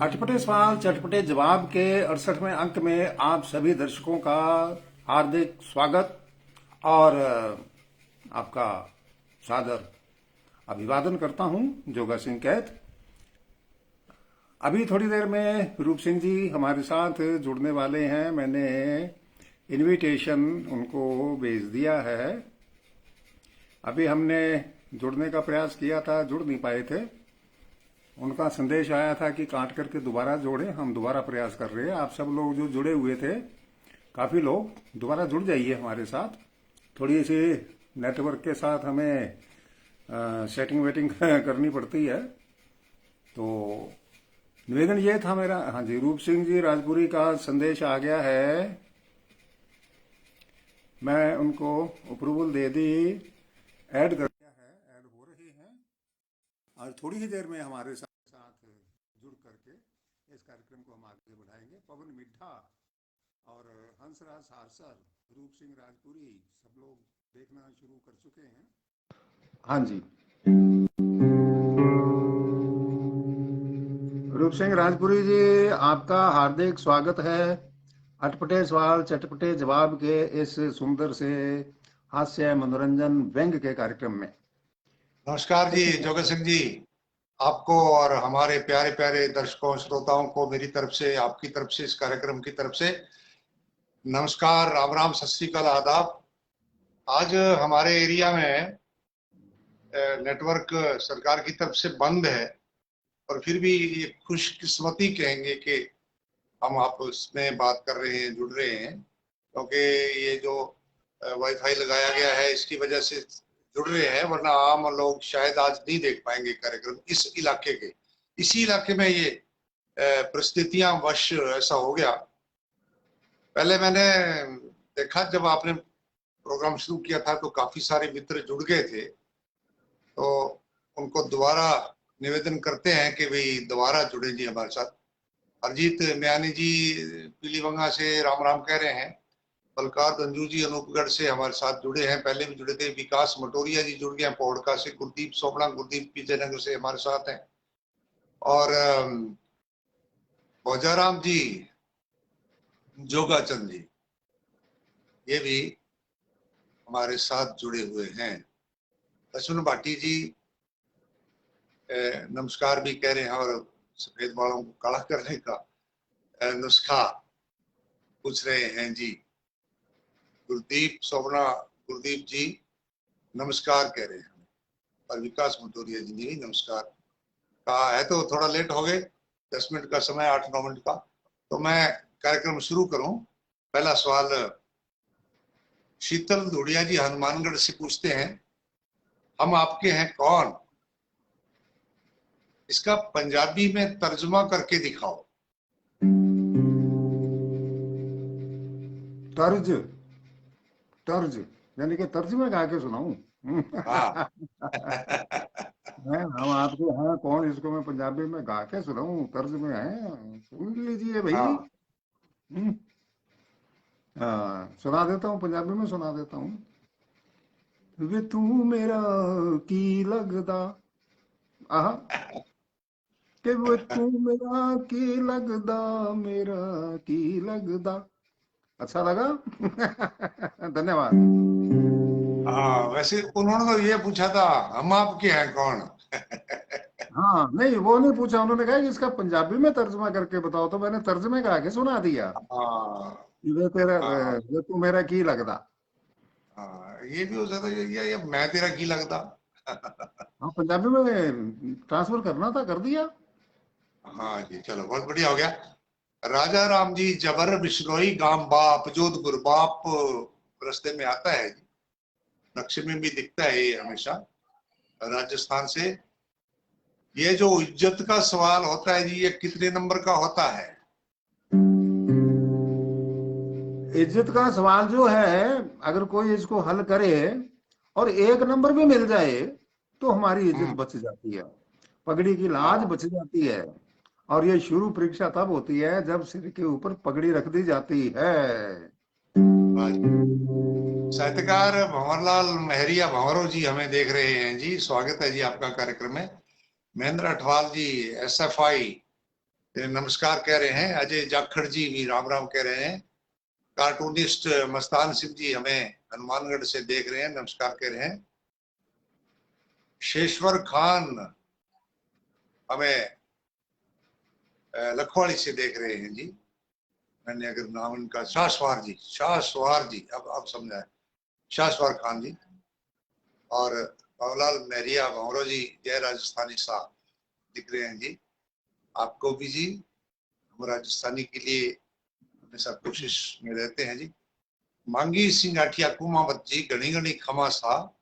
अटपटे सवाल चटपटे जवाब के 68वें अंक में आप सभी दर्शकों का हार्दिक स्वागत और आपका सादर अभिवादन करता हूं। जोगा सिंह कैद। अभी थोड़ी देर में रूप सिंह जी हमारे साथ जुड़ने वाले हैं। मैंने इनविटेशन उनको भेज दिया है। अभी हमने जुड़ने का प्रयास किया था, जुड़ नहीं पाए थे। उनका संदेश आया था कि काट करके दोबारा जोड़ें। हम दोबारा प्रयास कर रहे हैं। आप सब लोग जो जुड़े हुए थे, काफी लोग दोबारा जुड़ जाइए हमारे साथ। थोड़ी सी नेटवर्क के साथ हमें सेटिंग वेटिंग करनी पड़ती है। तो निवेदन ये था मेरा। हाँ जी, रूप सिंह जी राजपुरी का संदेश आ गया है। मैं उनको अप्रूवल दे दी, ऐड कर दिया है, ऐड हो रही हैं और थोड़ी ही देर में हमारे साथ जुड़ करके इस कार्यक्रम को हम आगे बढ़ाएंगे। पवन मिड्ढा और हंसराज हारसर, रूप सिंह राजपुरी सब लोग देखना शुरू कर चुके हैं। हाँ जी, रूप सिंह राजपुरी जी, आपका हार्दिक स्वागत है अटपटे सवाल चटपटे जवाब के इस सुंदर से हास्य मनोरंजन व्यंग के कार्यक्रम में। नमस्कार जी जोगा सिंह जी, आपको और हमारे प्यारे प्यारे दर्शकों श्रोताओं को मेरी तरफ से, आपकी तरफ से, इस कार्यक्रम की तरफ से नमस्कार, राम राम, सत श्री अकाल, आदाब। आज हमारे एरिया में नेटवर्क सरकार की तरफ से बंद है, और फिर भी ये खुशकिस्मती कहेंगे कि हम आपस में बात कर रहे हैं, जुड़ रहे हैं, क्योंकि ये जो वाईफाई लगाया गया है इसकी वजह से जुड़ रहे हैं, वरना आम लोग शायद आज नहीं देख पाएंगे कार्यक्रम इस इलाके के। इसी इलाके में ये परिस्थितियां वश ऐसा हो गया। पहले मैंने देखा जब आपने प्रोग्राम शुरू किया था तो काफी सारे मित्र जुड़ गए थे, तो उनको दोबारा निवेदन करते हैं कि भाई दोबारा जुड़े जी हमारे साथ। अरजीत म्यानी जी पीलीबंगा से राम राम कह रहे हैं। बलकार धंजू जी अनूपगढ़ से हमारे साथ जुड़े हैं, पहले भी जुड़े थे। विकास मटोरिया जी जुड़ गए पौड़का से। गुरदीप सोपड़ा, गुरदीप विजयनगर से हमारे साथ हैं। और भोजाराम जी, जोगाचंद जी, ये भी हमारे साथ जुड़े हुए हैं। लक्ष्मण भाटी जी नमस्कार भी कह रहे हैं, और सफेद बालों को काला करने का नुस्खा पूछ रहे हैं जी। गुरदीप सोपड़ा, गुरदीप जी नमस्कार कह रहे हैं, और विकास मटोरिया जी ने भी नमस्कार कहा है। तो थोड़ा लेट हो गए, 10 मिनट का समय, 8-9 मिनट का। तो मैं कार्यक्रम शुरू करूं। पहला सवाल शीतल धुड़िया जी हनुमानगढ़ से पूछते हैं, हम आपके हैं कौन? इसका पंजाबी में तर्जुमा करके दिखाओ। तर्ज तर्ज यानी कि तर्ज में गा के सुनाऊं? हाँ। हम आपके हैं कौन, इसको मैं पंजाबी में गा के सुनाऊं? तर्ज में है, सुन लीजिए भाई। हाँ। सुना देता हूँ, पंजाबी में सुना देता हूँ। वे तू मेरा की लगदा, आहा, कि वे तू मेरा की लगदा, मेरा की लगदा। अच्छा लगा? धन्यवाद। हाँ, वैसे उन्होंने तो ये पूछा था हम आपके हैं कौन। हाँ, नहीं वो नहीं पूछा, उन्होंने कहा कि इसका पंजाबी में तर्जमा करके बताओ, तो मैंने तर्जमे का आगे सुना दिया। हाँ वे तेरा, हाँ वे तू मेरा की लगदा। हाँ, ये भी हो सकता है, ये मैं तेरा की लगता। हाँ, पंजाबी में ट्रांसफर करना था, कर दिया। हाँ जी, चलो बहुत बढ़िया हो गया। राजा राम जी जबर बिश्नोई गांव बाप, जोधपुर बाप रास्ते में आता है जी, नक्शे में भी दिखता है ये हमेशा, राजस्थान से। ये जो इज्जत का सवाल होता है जी, ये कितने नंबर का होता है? इज्जत का सवाल जो है, अगर कोई इसको हल करे और 1 नंबर भी मिल जाए तो हमारी इज्जत बच जाती है, पगड़ी की लाज हाँ बच जाती है। और ये शुरू परीक्षा तब होती है जब सिर के ऊपर पगड़ी रख दी जाती है। हाँ जी। साहित्यकार भंवरलाल महरिया भंवरो जी हमें देख रहे हैं जी, स्वागत है जी आपका कार्यक्रम में। महेंद्र अठवाल जी, SFI नमस्कार कह रहे हैं। अजय जाखड़ जी भी राम राम कह रहे हैं। कार्टूनिस्ट मस्तान सिंह जी हमें हनुमानगढ़ से देख रहे हैं, नमस्कार कह रहे हैं। शेश्वर खान हमें लखवाड़ी से देख रहे हैं जी। मैंने अगर नाम इनका शाहसवार जी, अब समझा है, शाहसवार खान जी। और बाबूलाल मेहरिया भंवरो जी, जय राजस्थानी साहब दिख रहे हैं जी। आपको भी जी, हम राजस्थानी के लिए हमेशा कोशिश में रहते हैं जी। मांगी सिंह आठिया कुमावत जी, घनी घनी खमा साहब।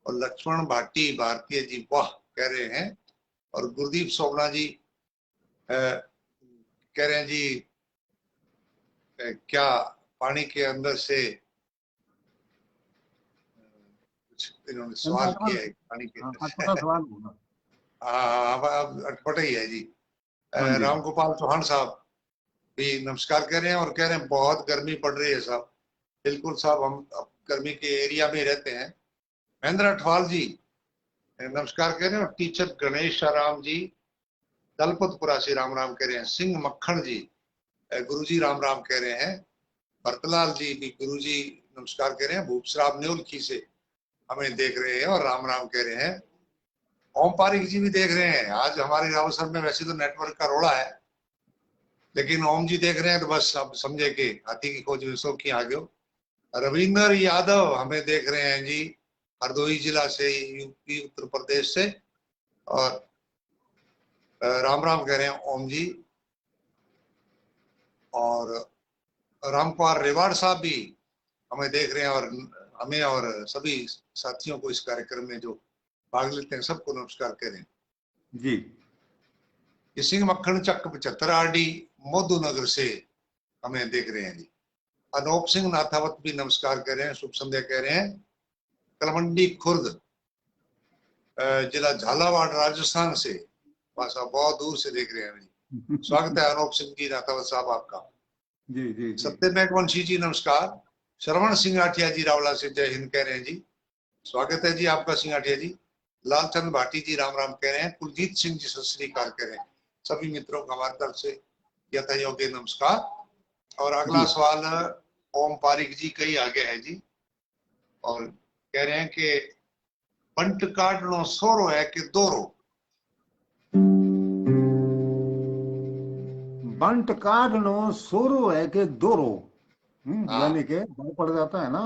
और लक्ष्मण भाटी भारतीय जी वाह कह रहे हैं। और गुरदीप सोगना जी कह रहे हैं जी क्या पानी के अंदर से कुछ इन्होंने सवाल किया है पानी के अंदर अटपटा से। सवाल होगा। हाँ, अब अटपटा ही है जी। हाँ जी। राम गोपाल चौहान साहब भी नमस्कार कह रहे हैं और कह रहे हैं बहुत गर्मी पड़ रही है साहब। बिल्कुल साहब, हम अब गर्मी के एरिया में रहते हैं। महेंद्र अठवाल जी नमस्कार कह रहे हैं। और टीचर गणेश राम जी दलपतपुरा से राम राम कह रहे हैं। सिंह मक्खन जी गुरुजी राम राम कह रहे हैं। भरतलाल जी भी गुरुजी नमस्कार कह रहे हैं। भूपसराब न्योलखी से हमें देख रहे हैं और राम राम कह रहे हैं। ओम पारिक जी भी देख रहे हैं। आज हमारे अवसर में वैसे तो नेटवर्क का रोड़ा है, लेकिन ओम जी देख रहे हैं तो बस अब समझे कि हाथी की खोज में सो की आ गयो। रविंदर यादव हमें देख रहे हैं जी, हरदोई जिला से, यूपी उत्तर प्रदेश से। और राम राम कह रहे हैं ओम जी। और रामकुमार रेवाड़ साहब भी हमें देख रहे हैं और हमें और सभी साथियों को इस कार्यक्रम में जो भाग लेते हैं सबको नमस्कार कह रहे हैं जी। ये सिंह मक्खन चक 75 आरडी मोदू नगर से हमें देख रहे हैं जी। अनोप सिंह नाथावत भी नमस्कार कह रहे हैं, शुभ संध्या कह रहे हैं। कलमंडी खुर्द जिला झालावाड़ राजस्थान से, बस आप बहुत दूर से देख रहे हैं जी। स्वागत है अनोप सिंह जी नाथावत साहब आपका। जी जी जी। सत्यमेव वंशी जी नमस्कार। श्रवण सिंह आठिया जी रावला से जय हिंद कह रहे हैं जी। स्वागत है जी आपका सिंह आठिया जी। लालचंद भाटी जी राम राम कह रहे हैं। कुलजीत सिंह जी सत श्री अकाल कह रहे हैं। सभी मित्रों का हमारी तरफ से यथा योग्य नमस्कार। और अगला जी। सवाल ओम पारिक जी का ही आगे है जी। और कह रहे हैं कि पंट काटनो सोरो है कि दोरो। बंट काटनो सोरो है कि दोरो। यानी हाँ के डर पड़ जाता है ना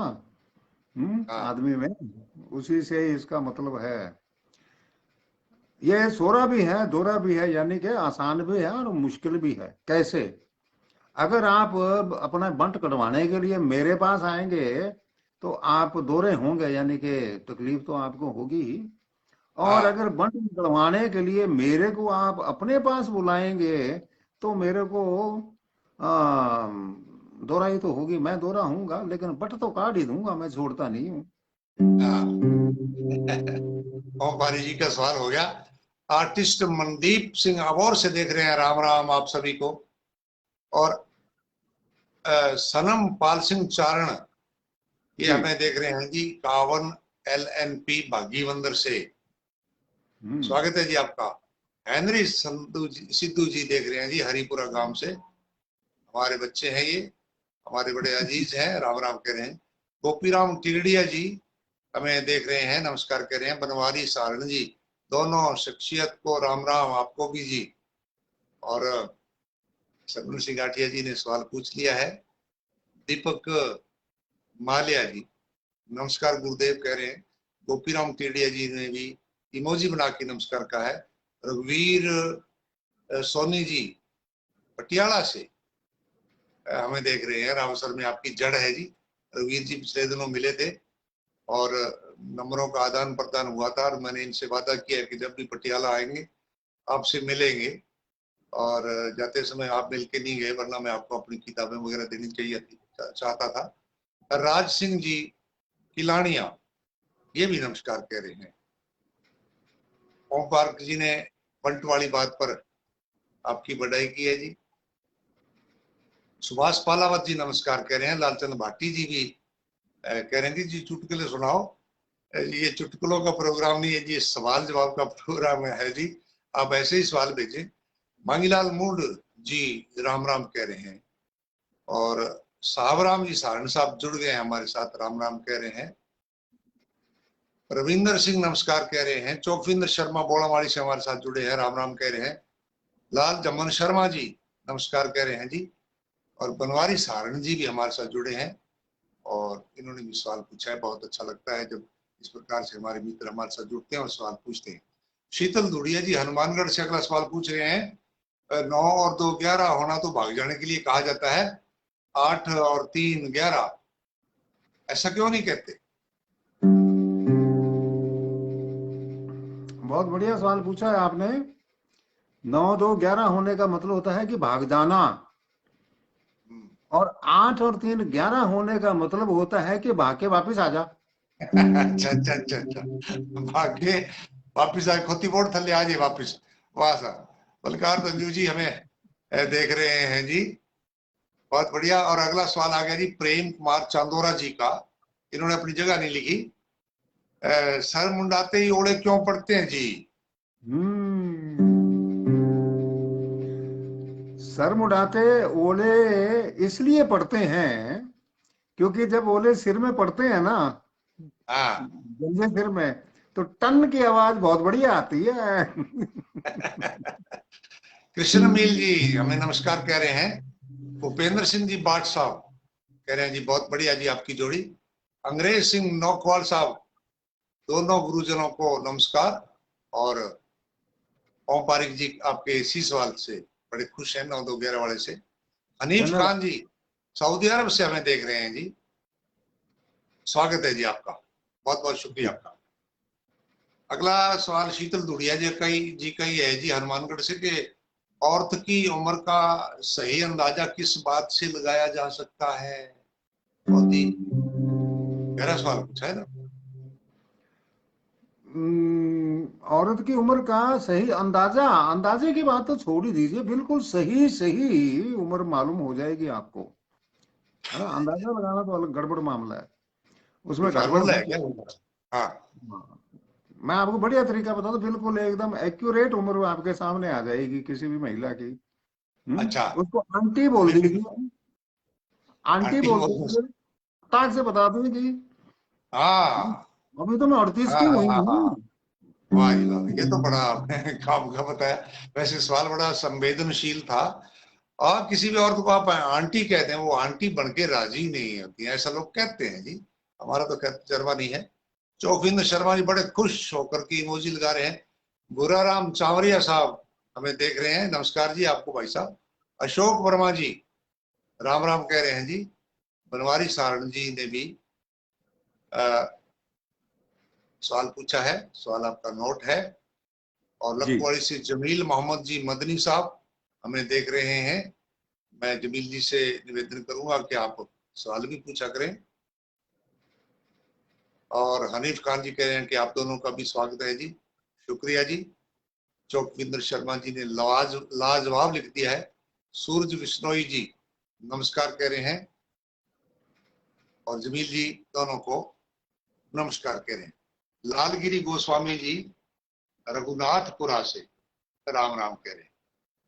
हाँ आदमी में, उसी से ही इसका मतलब है। ये सोरा भी है, दोरा भी है, यानी कि आसान भी है और मुश्किल भी है। कैसे? अगर आप अपना बंट कटवाने के लिए मेरे पास आएंगे तो आप दोरे होंगे, यानी कि तकलीफ तो आपको होगी ही। और हाँ अगर बंट कटवाने के लिए मेरे को आप अपने पास बुलाएंगे तो मेरे को आ, दोरा ही तो होगी। मैं दोरा हूंगा लेकिन बट तो काट ही दूंगा, मैं छोड़ता नहीं हूँ। हाँ। ओम पारिक जी का सवाल हो गया। आर्टिस्ट मनदीप सिंह अबोर से देख रहे हैं, राम राम आप सभी को। और सनम पाल सिंह चारण ये जी। हमें देख रहे हैं जी, कावन LNP भागीवंदर से। हम्म। स्वागत है जी आपका। हेनरी सिद्धू जी देख रहे हैं जी, हरिपुरा गांव से। हमारे बच्चे हैं ये, हमारे बड़े अजीज हैं, राम राम कह रहे हैं। गोपीराम टिगड़िया जी हमें देख रहे हैं, नमस्कार कह रहे हैं। बनवारी सारण जी, दोनों शख्सियत को राम राम आपको भी जी। और सगुन सिंह गाठिया जी ने सवाल पूछ लिया है। दीपक मालिया जी नमस्कार गुरुदेव कह रहे हैं। गोपीराम टिगड़िया जी ने भी इमोजी बना के नमस्कार कहा है। रघुवीर सोनी जी पटियाला से हमें देख रहे हैं। रामसर में आपकी जड़ है जी। रघुवीर जी पिछले दिनों मिले थे और नंबरों का आदान प्रदान हुआ था और मैंने इनसे वादा किया है कि जब भी पटियाला आएंगे आपसे मिलेंगे। और जाते समय आप मिलके नहीं गए, वरना मैं आपको अपनी किताबें वगैरह देनी चाहिए चाहता था। राज सिंह जी किलानिया ये भी नमस्कार कह रहे हैं। ओम पार्क जी ने बंट वाली बात पर आपकी बढ़ाई की है जी। सुभाष पालावत जी नमस्कार कह रहे हैं। लालचंद भाटी जी भी कह रहे हैं जी चुटकुले सुनाओ। ये चुटकुलों का प्रोग्राम नहीं है जी, सवाल जवाब का प्रोग्राम है जी। आप ऐसे ही सवाल भेजें। मांगीलाल मूड जी राम राम कह रहे हैं, और साहबराम जी सारण साहब जुड़ गए हैं हमारे साथ, राम राम कह रहे हैं। रविंदर सिंह नमस्कार कह रहे हैं। चौकविंदर शर्मा बोलावाड़ी से हमारे साथ जुड़े हैं, राम राम कह रहे हैं। लाल जमन शर्मा जी नमस्कार कह रहे हैं जी। और बनवारी सारण जी भी हमारे साथ जुड़े हैं, और इन्होंने भी सवाल पूछा है। बहुत अच्छा लगता है जब इस प्रकार से हमारे मित्र हमारे साथ जुड़ते हैं और सवाल पूछते हैं। शीतल धुड़िया जी हनुमानगढ़ से अगला सवाल पूछ रहे हैं। 9 और 2 11 होना तो भाग जाने के लिए कहा जाता है, 8 और 3 11 ऐसा क्यों नहीं कहते? बहुत बढ़िया सवाल पूछा है आपने। 9 2 11 होने का मतलब होता है कि भाग जाना, और 8 और 3 11 होने का मतलब होता है कि भाग के वापिस आ जा। अच्छा अच्छा अच्छा अच्छा, भाग के वापिस आए, खोती बोर्ड थले आ जाए वापिस। वाह साहब, बलकार तंजू जी हमें देख रहे हैं जी, बहुत बढ़िया। और अगला सवाल आ गया जी प्रेम कुमार चांदोरा जी का। इन्होंने अपनी जगह नहीं लिखी। सर मुंडाते ही ओले क्यों पड़ते हैं जी? सर मुड़ाते ओले इसलिए पड़ते हैं क्योंकि जब ओले सिर में पड़ते हैं ना, हाँ। गंजे सिर में, तो टन की आवाज बहुत बढ़िया आती है। कृष्ण मील जी हमें नमस्कार कह रहे हैं। भूपेंद्र सिंह जी बाट साहब कह रहे हैं जी बहुत बढ़िया जी आपकी जोड़ी। अंग्रेज सिंह नौकवाल साहब, दोनों गुरुजनों को नमस्कार। और ओम पारिक जी आपके इसी सवाल से बड़े खुश हैं, 9 2 11 वाले से। हनीफ धन्यवाद। खान जी सऊदी अरब से हमें देख रहे हैं जी, स्वागत है जी आपका, बहुत बहुत शुक्रिया आपका। अगला सवाल शीतल धुड़िया जी का ही है जी हनुमानगढ़ से, कि औरत की उम्र का सही अंदाजा किस बात से लगाया जा सकता है? बहुत ही गहरा सवाल पूछा है ना। औरत की उम्र का सही अंदाजा, अंदाजे की बात तो छोड़ ही दीजिए, बिल्कुल सही सही उम्र मालूम हो जाएगी आपको, है ना। अंदाजा लगाना तो अलग गड़बड़ मामला है, कोई उसमें गड़बड़ फार्मूला हो। है क्या? हाँ। हाँ। मैं आपको बढ़िया तरीका बताऊं तो बिल्कुल एकदम एक्यूरेट उम्र आपके सामने आ जाएगी किसी भी महिला की। अच्छा, उसको आंटी बोल हमें भी दीजिए, आंटी आंटी बोल बोल दो। दीजिए, ताक से बता दूंगी। हाँ अभी तो मैं 38 हाँ की हाँ हुई हाँ हूँ। हाँ। वाह जी वाह, ये तो बड़ा आपने काम का बताया। वैसे सवाल बड़ा संवेदनशील था। और किसी भी औरत को आप आंटी कहते हैं, वो आंटी बन के राजी नहीं होती है, ऐसा लोग कहते हैं जी। हमारा तो खैर तजर्बा नहीं है। चौकविंदर शर्मा जी बड़े खुश होकर के इमोजी लगा रहे हैं। बुराराम चावरिया साहब हमें देख रहे हैं, नमस्कार जी आपको भाई साहब। अशोक वर्मा जी राम राम कह रहे हैं जी। बनवारी सारण जी ने भी सवाल पूछा है, सवाल आपका नोट है। और जी। लखवाड़ी से जमील मोहम्मद जी मदनी साहब हमें देख रहे हैं। मैं जमील जी से निवेदन करूंगा कि आप सवाल भी पूछा करें। और हनीफ खान जी कह रहे हैं कि आप दोनों का भी स्वागत है जी, शुक्रिया जी। चौकविंदर शर्मा जी ने लाजवाब लिख दिया है। सूरज बिश्नोई जी नमस्कार कह रहे हैं, और जमील जी दोनों को नमस्कार कह रहे हैं। लालगिरी गोस्वामी जी रघुनाथपुरा से राम राम कह रहे हैं।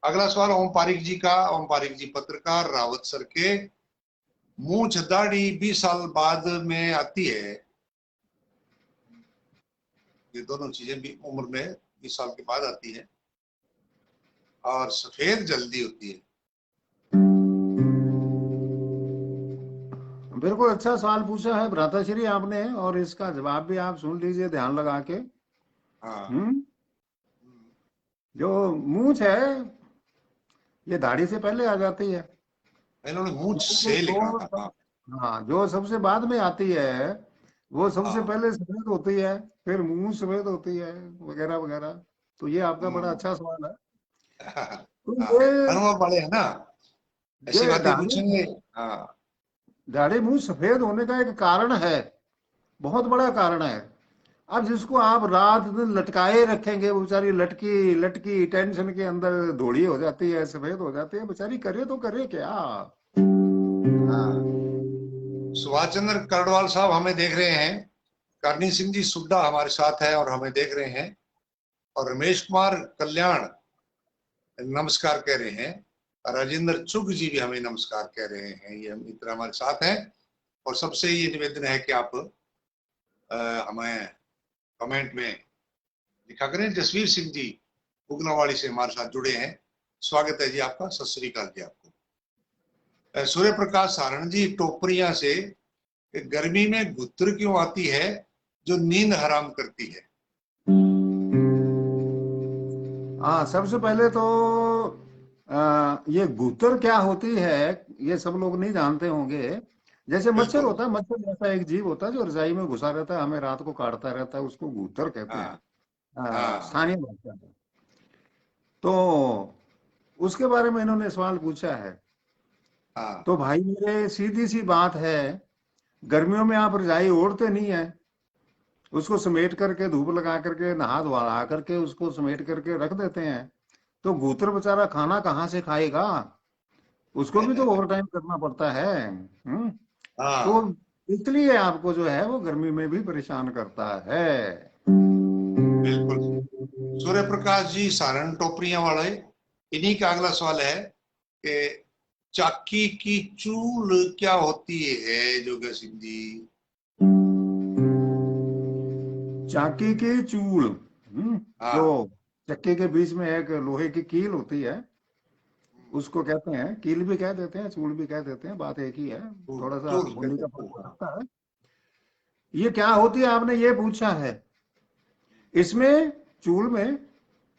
अगला सवाल ओम पारिक जी का। ओम पारिक जी पत्रकार, रावत सर के। मूंछ दाढ़ी 20 साल बाद में आती है, ये दोनों चीजें भी उम्र में 20 साल के बाद आती है, और सफेद जल्दी होती है। बिल्कुल अच्छा सवाल पूछा है भ्राताश्री आपने, और इसका जवाब भी आप सुन लीजिए ध्यान लगा के। हाँ। हम्म जो मूंछ है, ये दाढ़ी से पहले आ जाती है। इन्होंने मूंछ जो से लिखा था। हाँ हाँ, जो सबसे बाद में आती है वो सबसे हाँ। पहले सफेद होती है, फिर मूंछ सफेद होती है, वगैरह वगैरह। तो ये आपका बड़ा हम्म। अच्छा सवाल है। तो हाँ, ये अनुभव वाले है ना, ऐसी ये बातें दाढ़ी पूछेंगे। हाँ। दाढ़ी मूंछ सफेद होने का एक कारण है, बहुत बड़ा कारण है। अब जिसको आप रात दिन लटकाए रखेंगे, वो बेचारी लटकी लटकी टेंशन के अंदर धोड़ी हो जाती है, सफेद हो जाती है बेचारी, करे तो करे क्या। हाँ। सुभाष चंद्र करडवाल साहब हमें देख रहे हैं। करनी सिंह जी सुड्डा हमारे साथ है और हमें देख रहे हैं। और रमेश कुमार कल्याण नमस्कार कह रहे हैं। राजेंद्र चुग जी भी हमें नमस्कार कह रहे हैं, ये मित्र हमारे साथ हैं। और सबसे ये निवेदन है कि आप हमें कमेंट में लिखा करें। जसवीर सिंह जी उगनावाड़ी से हमारे साथ जुड़े हैं, स्वागत है जी आपका, सत श्री अकाल जी आपको। सूर्य प्रकाश सारण जी टोपरिया से, गर्मी में गुत्तर क्यों आती है जो नींद हराम करती है? हाँ, सबसे पहले तो ये गूतर क्या होती है ये सब लोग नहीं जानते होंगे। जैसे मच्छर बिल्कुल। होता है, मच्छर जैसा एक जीव होता है जो रजाई में घुसा रहता है, हमें रात को काटता रहता है, उसको गूतर कहते हैं हाँ हाँ स्थानीय भाषा में। तो उसके बारे में इन्होंने सवाल पूछा है। हाँ तो भाई मेरे सीधी सी बात है, गर्मियों में आप रजाई ओढ़ते नहीं है, उसको समेट करके धूप लगा करके नहा धुला करके उसको समेट करके रख देते हैं। तो गूतर बेचारा खाना कहाँ से खाएगा, उसको भी तो ओवर टाइम करना पड़ता है। तो हाँ इसलिए आपको जो है वो गर्मी में भी परेशान करता है। बिल्कुल। सूर्य प्रकाश जी सारण टोपरिया वाले, इन्हीं का अगला सवाल है कि चाकी की चूल क्या होती है जोगा सिंह जी? चाकी की चूल, जो हाँ चक्के के बीच में एक लोहे की कील होती है, उसको कहते हैं, कील भी कह देते हैं, चूल भी कह देते हैं, बात एक ही है। चूल थोड़ा सा चूल बोली कहते का हैं, फर्क चूल। पड़ता है। ये क्या होती है आपने ये पूछा है। इसमें चूल में,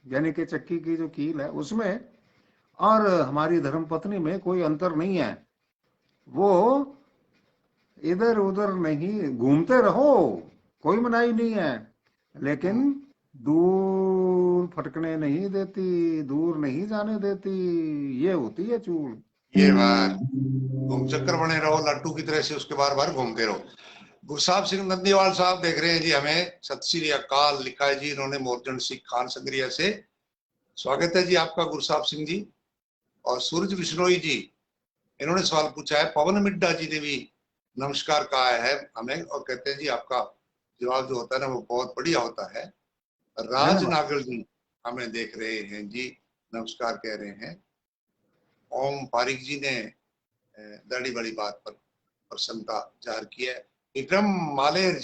यानी कि चक्की की जो कील है उसमें और हमारी धर्म पत्नी में कोई अंतर नहीं है। वो इधर उधर नहीं, घूमते रहो, कोई मनाही नहीं है, लेकिन हम्म, दूर फटकने नहीं देती, दूर नहीं जाने देती। ये होती है चूल। ये बात, घूम चक्कर बने रहो लट्टू की तरह से, उसके बार बार घूमते रहो। गुरसाहिब सिंह नंदीवाल साहब देख रहे हैं जी हमें, सत श्री अकाल लिखा है जी इन्होंने मोरजन सिंह खान संग्रिया से, स्वागत है जी आपका गुरसाहिब सिंह जी। और सूरज बिश्नोई जी, इन्होंने सवाल पूछा है। पवन मिड्डा जी ने भी नमस्कार कहा है हमें और कहते हैं जी आपका जवाब जो होता है ना वो बहुत बढ़िया होता है। राज धन्यवाद। नागर जी हमें देख रहे हैं जी, नमस्कार कह रहे हैं। ओम पारिक जी ने दाढ़ी वाली बात पर प्रसन्नता जाहिर की है। विक्रम मालेर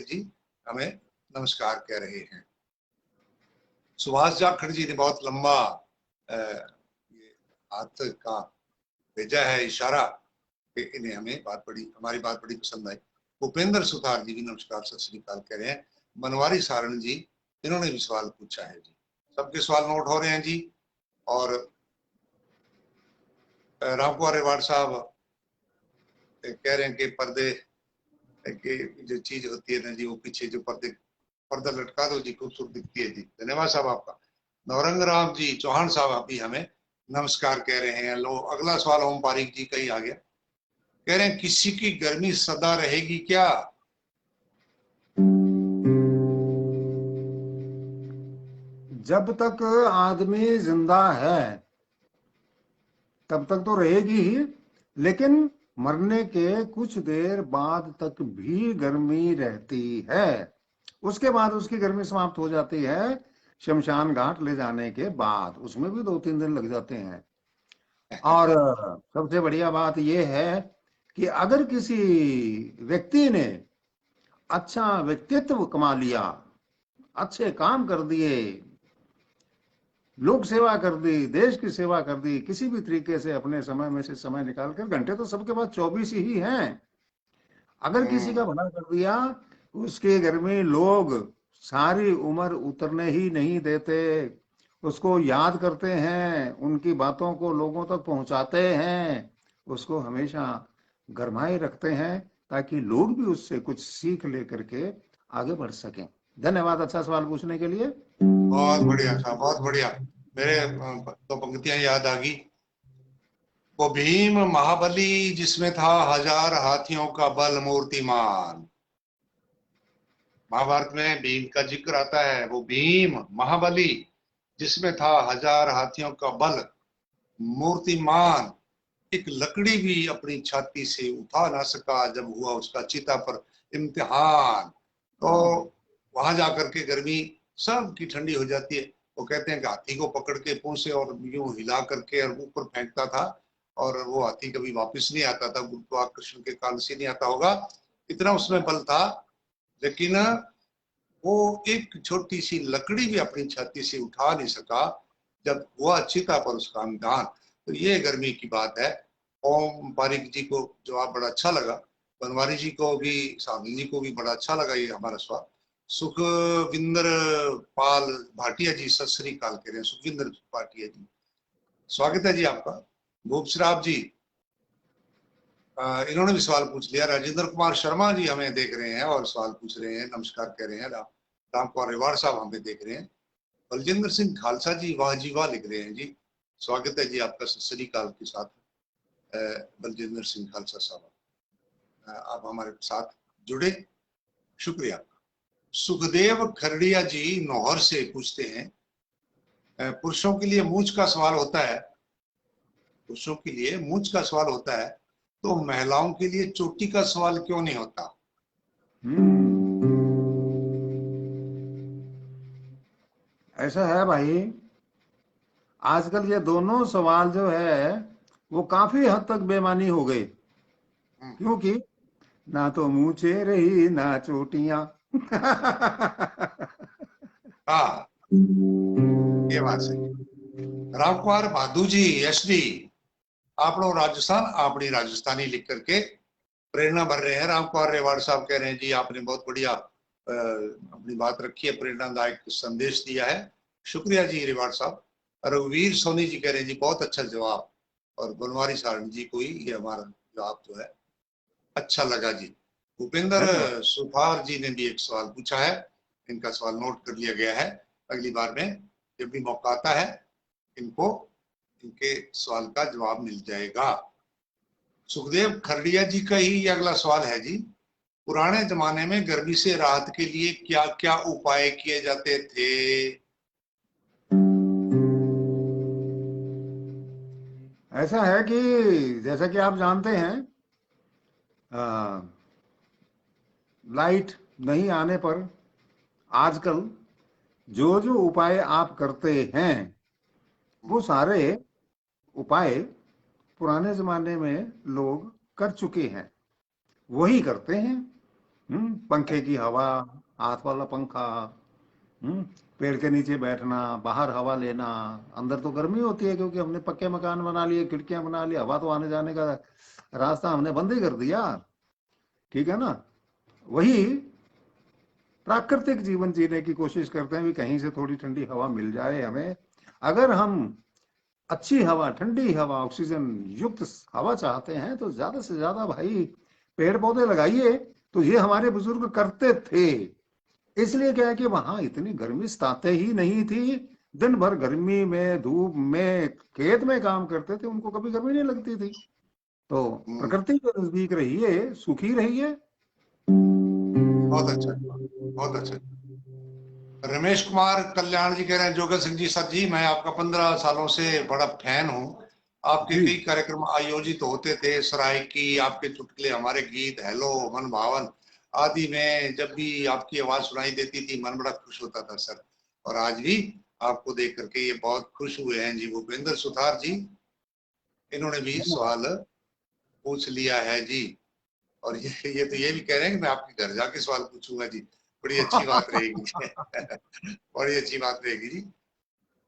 जी हमें नमस्कार कह रहे हैं। सुभाष जाखड़ जी ने बहुत लंबा ये हाथ का भेजा है इशारा कि इन्हें हमें बात बड़ी, हमारी बात बड़ी पसंद आई। भूपेंद्र सुथार जी भी नमस्कार सत श्री अकाल कह रहे हैं। मनवारी सारण जी, इन्होंने भी सवाल पूछा है जी। सबके सवाल नोट हो रहे हैं जी। और रामकुमार रिवाड़ साहब कह रहे हैं कि पर्दे की जो चीज होती है ना जी, वो पीछे जो पर्दा लटका दो जी, खूबसूरत दिखती है जी। धन्यवाद साहब आपका। नवरंग राम जी चौहान साहब अभी हमें नमस्कार कह रहे हैं। लो अगला सवाल ओम पारिक जी का ही आ गया, कह रहे हैं किसी की गर्मी सदा रहेगी क्या? जब तक आदमी जिंदा है तब तक तो रहेगी ही, लेकिन मरने के कुछ देर बाद तक भी गर्मी रहती है। उसके बाद उसकी गर्मी समाप्त हो जाती है, शमशान घाट ले जाने के बाद उसमें भी 2-3 दिन लग जाते हैं। और सबसे बढ़िया बात यह है कि अगर किसी व्यक्ति ने अच्छा व्यक्तित्व कमा लिया, अच्छे काम कर दिए, लोक सेवा कर दी, देश की सेवा कर दी, किसी भी तरीके से अपने समय में से समय निकालकर, घंटे तो सबके पास 24 ही हैं, अगर किसी का हम्म, भला कर दिया, उसके घर में लोग सारी उम्र उतरने ही नहीं देते, उसको याद करते हैं, उनकी बातों को लोगों तक पहुंचाते हैं, उसको हमेशा गरमाए रखते हैं, ताकि लोग भी उससे कुछ सीख लेकर के आगे बढ़ सकें। धन्यवाद अच्छा सवाल पूछने के लिए। बहुत बढ़िया साहब, बहुत बढ़िया। मेरे तो पंक्तियां याद आ गई। वो भीम महाबली जिसमें था हजार हाथियों का बल मूर्तिमान। महाभारत में भीम का जिक्र आता है। वो भीम महाबली जिसमें था हजार हाथियों का बल मूर्तिमान, एक लकड़ी भी अपनी छाती से उठा ना सका जब हुआ उसका चिता पर इम्तिहान। तो वहां जाकर के गर्मी सबकी ठंडी हो जाती है। वो कहते हैं कि हाथी को पकड़ के पूंछ से और यूं हिला करके और ऊपर फेंकता था, और वो हाथी कभी वापस नहीं आता था, गुरुत्वाकर्षण के कारण से नहीं आता होगा, इतना उसमें बल था। लेकिन वो एक छोटी सी लकड़ी भी अपनी छाती से उठा नहीं सका जब हुआ चिता पर उसका अंगदान। तो ये गर्मी की बात है। ओम पारिक जी को जवाब बड़ा अच्छा लगा, बनवारी जी को भी, सावनी जी को भी बड़ा अच्छा लगा ये हमारा सवाल। सुखविंदर पाल भाटिया जी, सत श्री अकाल कह रहे हैं सुखविंदर भाटिया जी, स्वागत है जी आपका। भूप श्राप जी, इन्होंने भी सवाल पूछ लिया। राजेंद्र कुमार शर्मा जी हमें देख रहे हैं और सवाल पूछ रहे हैं, नमस्कार कह रहे हैं। राम कुमार रिवाड़ साहब हमें देख रहे हैं। बलजिंदर सिंह खालसा जी वाह जी वाह लिख रहे हैं जी, स्वागत है जी आपका सत श्री अकाल के साथ। बलजिंदर सिंह खालसा साहब, आप हमारे साथ जुड़े, शुक्रिया। सुखदेव खरड़िया जी नौहर से पूछते हैं, पुरुषों के लिए मूंछ का सवाल होता है, पुरुषों के लिए मूंछ का सवाल होता है, तो महिलाओं के लिए चोटी का सवाल क्यों नहीं होता? ऐसा है भाई, आजकल ये दोनों सवाल जो है वो काफी हद तक बेमानी हो गए, क्योंकि ना तो मूछे रही ना चोटियां। हाँ, ये बात सही। रामकुमार भादू जी एसडी, आप लोग राजस्थान, आपने राजस्थानी लिख करके प्रेरणा भर रहे हैं। रामकुमार रेवाड़ साहब कह रहे हैं जी आपने बहुत बढ़िया अपनी बात रखी है, प्रेरणादायक संदेश दिया है, शुक्रिया जी रेवाड़ साहब। रघुवीर सोनी जी कह रहे हैं जी बहुत अच्छा जवाब, और बनवारी सारण जी को ही ये हमारा जवाब जो है अच्छा लगा जी। धन्यवाद। भूपेंद्र सुथार जी ने भी एक सवाल पूछा है, इनका सवाल नोट कर लिया गया है, अगली बार में जब भी मौका आता है इनको इनके सवाल का जवाब मिल जाएगा। सुखदेव खरड़िया जी का ही ये अगला सवाल है जी, पुराने जमाने में गर्मी से राहत के लिए क्या क्या उपाय किए जाते थे? ऐसा है कि जैसा कि आप जानते हैं, लाइट नहीं आने पर आजकल जो जो उपाय आप करते हैं वो सारे उपाय पुराने जमाने में लोग कर चुके हैं, वही करते हैं। पंखे की हवा, हाथ वाला पंखा, हम्म पेड़ के नीचे बैठना, बाहर हवा लेना। अंदर तो गर्मी होती है क्योंकि हमने पक्के मकान बना लिए, खिड़कियां बना ली, हवा तो आने जाने का रास्ता हमने बंद ही कर दिया। ठीक है ना? वही प्राकृतिक जीवन जीने की कोशिश करते हैं भी कहीं से थोड़ी ठंडी हवा मिल जाए हमें। अगर हम अच्छी हवा, ठंडी हवा, ऑक्सीजन युक्त हवा चाहते हैं तो ज्यादा से ज्यादा भाई पेड़ पौधे लगाइए। तो ये हमारे बुजुर्ग करते थे, इसलिए क्या है कि वहां इतनी गर्मी सताते ही नहीं थी। दिन भर गर्मी में, धूप में, खेत में काम करते थे, उनको कभी गर्मी नहीं लगती थी। तो प्रकृति के नजदीक रहिए, सुखी रहिए। बहुत अच्छा, बहुत अच्छा। रमेश कुमार कल्याण जी कह रहे हैं, जोगेश सिंह जी सर जी मैं आपका 15 सालों से बड़ा फैन हूँ, आपके जी कई कार्यक्रम आयोजित होते थे, सरायकी, आपके चुटकुले, हमारे गीत, हेलो, मन भावन आदि में जब भी आपकी आवाज सुनाई देती थी मन बड़ा खुश होता था सर। और आज भी आपको देख करके ये बहुत खुश हुए हैं जी। भूपेंद्र सुथार जी, इन्होंने भी सवाल पूछ लिया है जी। और ये तो ये भी कह रहे हैं कि मैं आपके घर जाके सवाल पूछूंगा जी, बड़ी अच्छी बात रहेगी। बड़ी अच्छी बात रहेगी जी।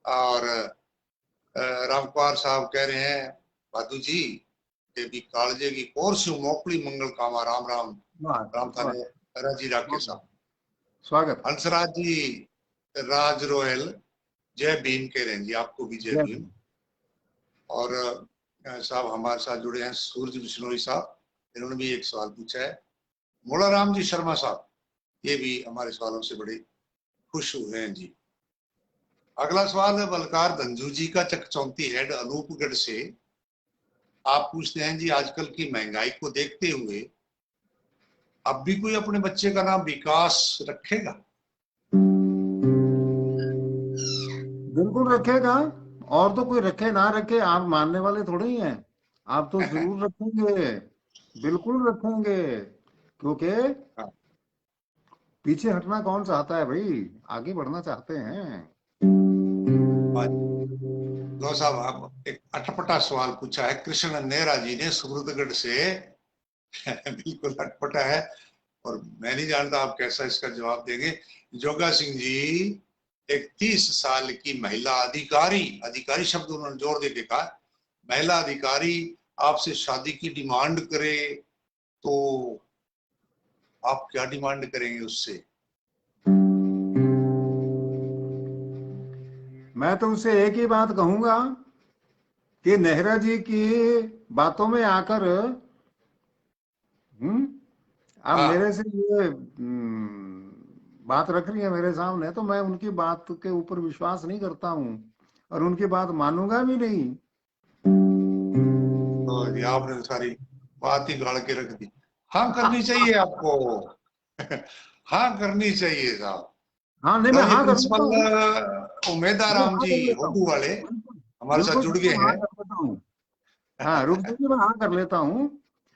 और रामकुमार साहब कह रहे हैं, भादू जी के भी कालजे की और से मोकली मंगल कामा, राम राम, राम धन्यवाद। थाने राजी राके साहब। स्वागत। हंसराज जी, राज रोयल, जय भीम कह रहे हैं जी, आपको भी जय जय भीम। हिंद। और साहब हमारे साथ जुड़े हैं सूरज बिश्नोई साहब, इन्होंने भी एक सवाल पूछा है। मोला राम जी शर्मा साहब, ये भी हमारे सवालों से बड़े खुश हुए हैं जी। अगला सवाल है बलकार धंजू जी का, चकचौंती हेड, अनूपगढ़ से। आप पूछते हैं जी, आजकल की महंगाई को देखते हुए अब भी कोई अपने बच्चे का नाम विकास रखेगा? बिल्कुल रखेगा। और तो कोई रखे ना रखे, आप मानने वाले थोड़े ही हैं। आप तो जरूर रखेंगे, बिल्कुल रखेंगे, क्योंकि पीछे हटना कौन चाहता है भाई, आगे बढ़ना चाहते हैं। लो साहब, आप एक अटपटा सवाल पूछा है कृष्ण नेहरा जी ने सूरतगढ़ से। बिल्कुल अटपटा है और मैं नहीं जानता आप कैसा इसका जवाब देंगे। जोगा सिंह जी, एक 30 साल की महिला अधिकारी, अधिकारी शब्द उन्होंने जोर देके कहा, महिला अधिकारी आपसे शादी की डिमांड करे तो आप क्या डिमांड करेंगे उससे? मैं तो उससे एक ही बात कहूंगा कि नेहरा जी की बातों में आकर आप हाँ, मेरे से ये बात रख रही है मेरे सामने, तो मैं उनकी बात के ऊपर विश्वास नहीं करता हूँ और उनकी बात मानूंगा भी नहीं। तो ये आपने तो सारी बात ही गाड़ के रख दी। हाँ करनी चाहिए आपको। हाँ करनी चाहिए साहब। हाँ, नहीं, मैं तो ये हाँ कर लेता हूँ। प्रिंसिपल उमेदा मैं राम हाँ जी कर लेता हूँ, होडू वाले हमारे साथ बिल्कुल जुड़ गए बिल्कुल हाँ हैं। कर लेता हूँ। हाँ, रुक जाइए, मैं हाँ कर लेता हूँ।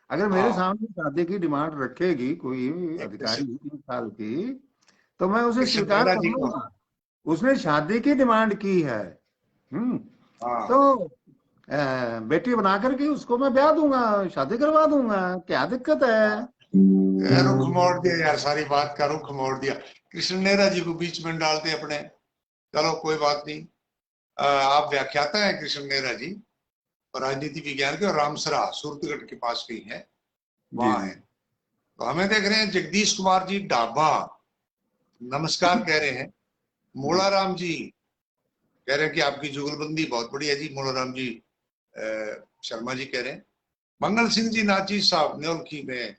अगर मेरे हाँ, सामने शादी की डिमांड रखेगी कोई एक अधिकारी 3 साल की, तो मैं उसे कृष्ण स्वीकार नेहरा कर जी को। लूंगा। उसने शादी की डिमांड की है। हम्म हाँ, तो बेटी बना करके उसको मैं ब्याह दूंगा, शादी करवा दूंगा, क्या दिक्कत है? रुख मोड़ दिया यार, सारी बात का रुख मोड़ दिया। कृष्ण नेहरा जी को बीच में डालते अपने। चलो कोई बात नहीं। आप व्याख्याता हैं कृष्ण नेहरा जी, और राजनीति विज्ञान के, और रामसरा सूरतगढ़ के पास कहीं है, जी वहां जी। है। तो हमें देख रहे हैं जगदीश कुमार जी डाबा, नमस्कार कह रहे हैं। जी मोलाराम जी कह रहे हैं कि आपकी जुगलबंदी बहुत बढ़िया जी। मोलाराम जी शर्मा जी कह रहे हैं। मंगल सिंह जी नाची साहब न्योलखी में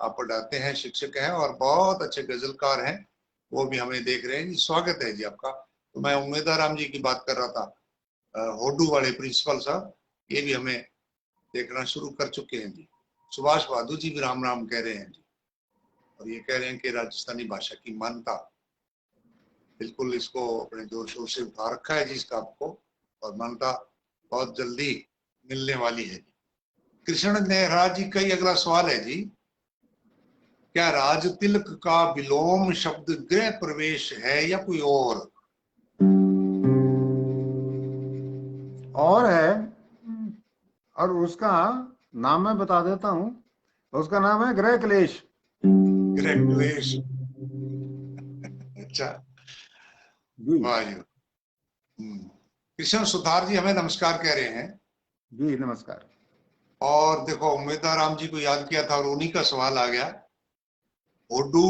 आप पढ़ाते हैं, शिक्षक हैं और बहुत अच्छे गजलकार हैं, वो भी हमें देख रहे हैं जी। स्वागत है जी आपका। तो मैं उमेदा राम जी की बात कर रहा था, होडू वाले प्रिंसिपल साहब, ये भी हमें देखना शुरू कर चुके हैं जी। सुभाष बहादुर जी भी राम राम कह रहे हैं जी, और ये कह रहे हैं कि राजस्थानी भाषा की मान्यता, बिल्कुल इसको अपने जोर शोर से उठा रखा है जी इसका आपको, और मान्यता बहुत जल्दी मिलने वाली है। कृष्ण नेहरा जी का ही अगला सवाल है जी, क्या राज तिलक का विलोम शब्द गृह प्रवेश है या कोई और? और है, और उसका नाम मैं बता देता हूँ। उसका नाम है गृह क्लेश। गृह क्लेश। अच्छा, जी वाह जी। कृष्ण सुधार जी हमें नमस्कार कह रहे हैं। जी, नमस्कार। और देखो उमेदा राम जी को याद किया था और उन्हीं का सवाल आ गया। ओडू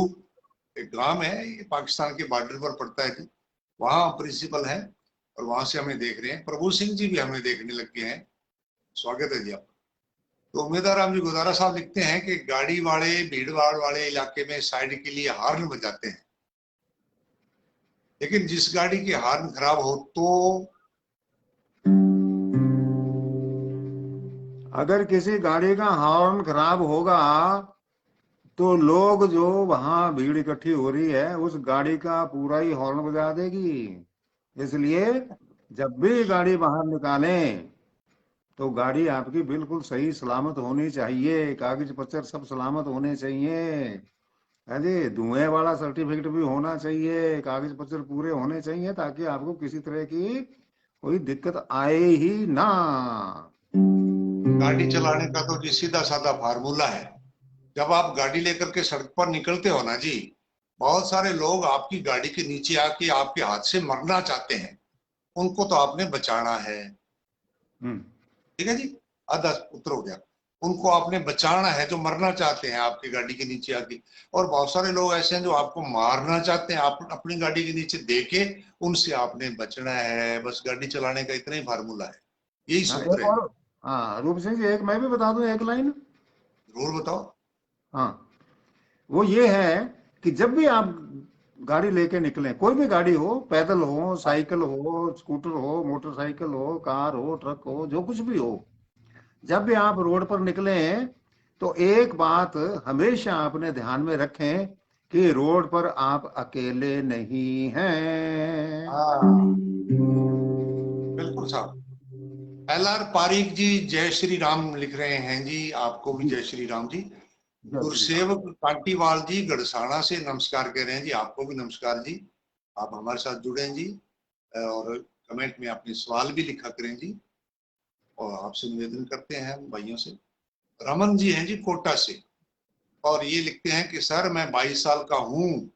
एक गांव है, ये पाकिस्तान के बॉर्डर पर पड़ता है जी, वहां प्रिंसिपल है और वहां से हमें देख रहे हैं। प्रभु सिंह जी भी हमें देखने लग गए हैं। स्वागत है जी आपका। तो उमेदा राम जी गुजारा साहब लिखते हैं कि गाड़ी वाले भीड़ भाड़ वाले इलाके में साइड के लिए हार्न बजाते हैं, लेकिन जिस गाड़ी की हार्न खराब हो तो? अगर किसी गाड़ी का हॉर्न खराब होगा तो लोग जो वहां भीड़ इकट्ठी हो रही है उस गाड़ी का पूरा ही हॉर्न बजा देगी। इसलिए जब भी गाड़ी बाहर निकालें तो गाड़ी आपकी बिल्कुल सही सलामत होनी चाहिए, कागज पत्तर सब सलामत होने चाहिए। हाँ जी, धुएं वाला सर्टिफिकेट भी होना चाहिए, कागज पत्तर पूरे होने चाहिए, ताकि आपको किसी तरह की कोई दिक्कत आए ही ना। गाड़ी चलाने का तो जी सीधा साधा फार्मूला है। जब आप गाड़ी लेकर के सड़क पर निकलते हो ना जी, बहुत सारे लोग आपकी गाड़ी के नीचे आके आपके हाथ से मरना चाहते हैं, उनको तो आपने बचाना है। हम्म ठीक है जी, आधा उत्तर हो गया। उनको आपने बचाना है जो मरना चाहते हैं आपकी गाड़ी के नीचे आके। और बहुत सारे लोग ऐसे हैं जो आपको मारना चाहते हैं, आप अपनी गाड़ी के नीचे देके, उनसे आपने बचना है। बस गाड़ी चलाने का इतना ही फार्मूला है, यही हाँ, सूत्र एक है। और। हाँ, रूप सिंह जी, एक मैं भी बता दूं एक लाइन। जरूर बताओ। हाँ, वो ये है कि जब भी आप गाड़ी लेके निकलें, कोई भी गाड़ी हो, पैदल हो, साइकिल हो, स्कूटर हो, मोटरसाइकिल हो, कार हो, ट्रक हो, जो कुछ भी हो, जब भी आप रोड पर निकलें तो एक बात हमेशा अपने ध्यान में रखें कि रोड पर आप अकेले नहीं हैं। हाँ, बिल्कुल साहब। LR पारीक जी जय श्री राम लिख रहे हैं जी, आपको भी जी, जय श्री राम जी। जय श्री राम। गुरसेवक कांटीवाल जी गढ़साना से नमस्कार कह रहे हैं जी, आपको भी नमस्कार जी। आप हमारे साथ जुड़े हैं जी, और कमेंट में अपने सवाल भी लिखा करें जी, और आपसे निवेदन करते हैं हम भाइयों से। रमन जी हैं जी कोटा से, और ये लिखते हैं कि सर मैं 22 साल का हूँ,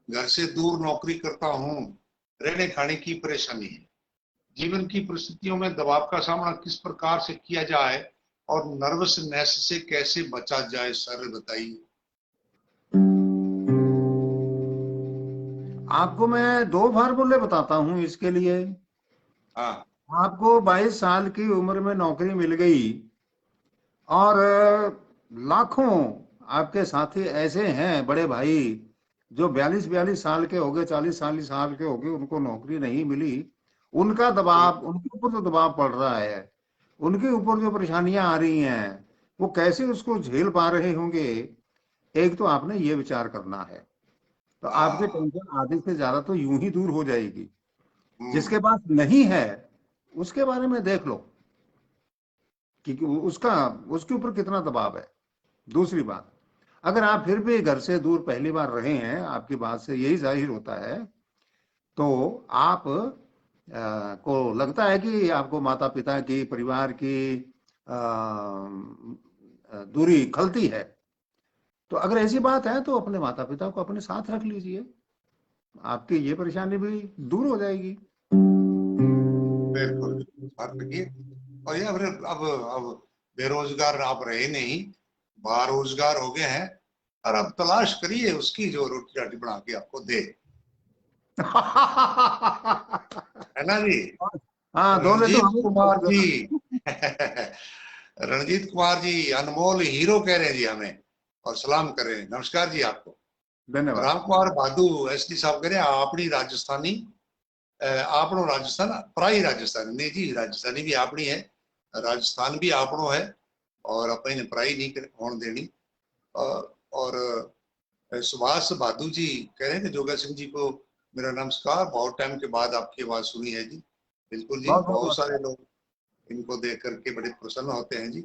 घर से दूर नौकरी करता हूँ, रहने खाने की परेशानी है। जीवन की परिस्थितियों में दबाव का सामना किस प्रकार से किया जाए और नर्वसनेस से कैसे बचा जाए, सर बताइए। आपको मैं दो फार्मूले बताता हूं इसके लिए। हाँ आपको 22 साल की उम्र में नौकरी मिल गई और लाखों आपके साथी ऐसे हैं बड़े भाई जो 42 साल के हो गए, 40 साल के हो गए, उनको नौकरी नहीं मिली। उनका जी। दबाव, उनके ऊपर जो दबाव पड़ रहा है, उनके ऊपर जो परेशानियां आ रही हैं, वो कैसे उसको झेल पा रहे होंगे। एक तो आपने ये विचार करना है, तो आपकी हाँ। टेंशन आधे से ज्यादा तो यूं ही दूर हो जाएगी। जिसके हम्म। पास नहीं है उसके बारे में देख लो कि उसका, उसके ऊपर कितना दबाव है। दूसरी बात, अगर आप फिर भी घर से दूर पहली बार रहे हैं, आपकी बात से यही जाहिर होता है, तो आप को लगता है कि आपको माता पिता की, परिवार की दूरी खलती है। तो अगर ऐसी बात है तो अपने माता पिता को अपने साथ रख लीजिए, आपकी ये परेशानी भी दूर हो जाएगी। बिल्कुल बिल्कुल, बात रखिए। और ये अब बेरोजगार आप रहे नहीं, बारोजगार हो गए हैं, और अब तलाश करिए उसकी जो रोटी राटी बना के आपको दे, है ना जी। हाँ, दोले तो रणजीत हमें भी कुमार कर जी, देना। रणजीत कुमार जी अनमोल हीरो कह रहे हैं जी हमें, और सलाम कर रहे हैं। नमस्कार जी आपको। धन्यवाद। राम कुमार बादू एसडी साहब कह रहे हैं आपनी राजस्थानी, आपनो राजस्थान प्राई राजस्थान नहीं जी, राजस्थानी भी आपनी है, राजस्थान भी आपनो है, और अपने प्राई नहीं होने देनी। और सुभाष भादू जी कह रहे हैं कि जोगा सिंह जी को मेरा नमस्कार, बहुत टाइम के बाद आपकी आवाज सुनी है जी। बिल्कुल जी, बहुत बहुत बहुत सारे नमस्कार। लोग इनको देख करके बड़े प्रसन्न होते हैं जी।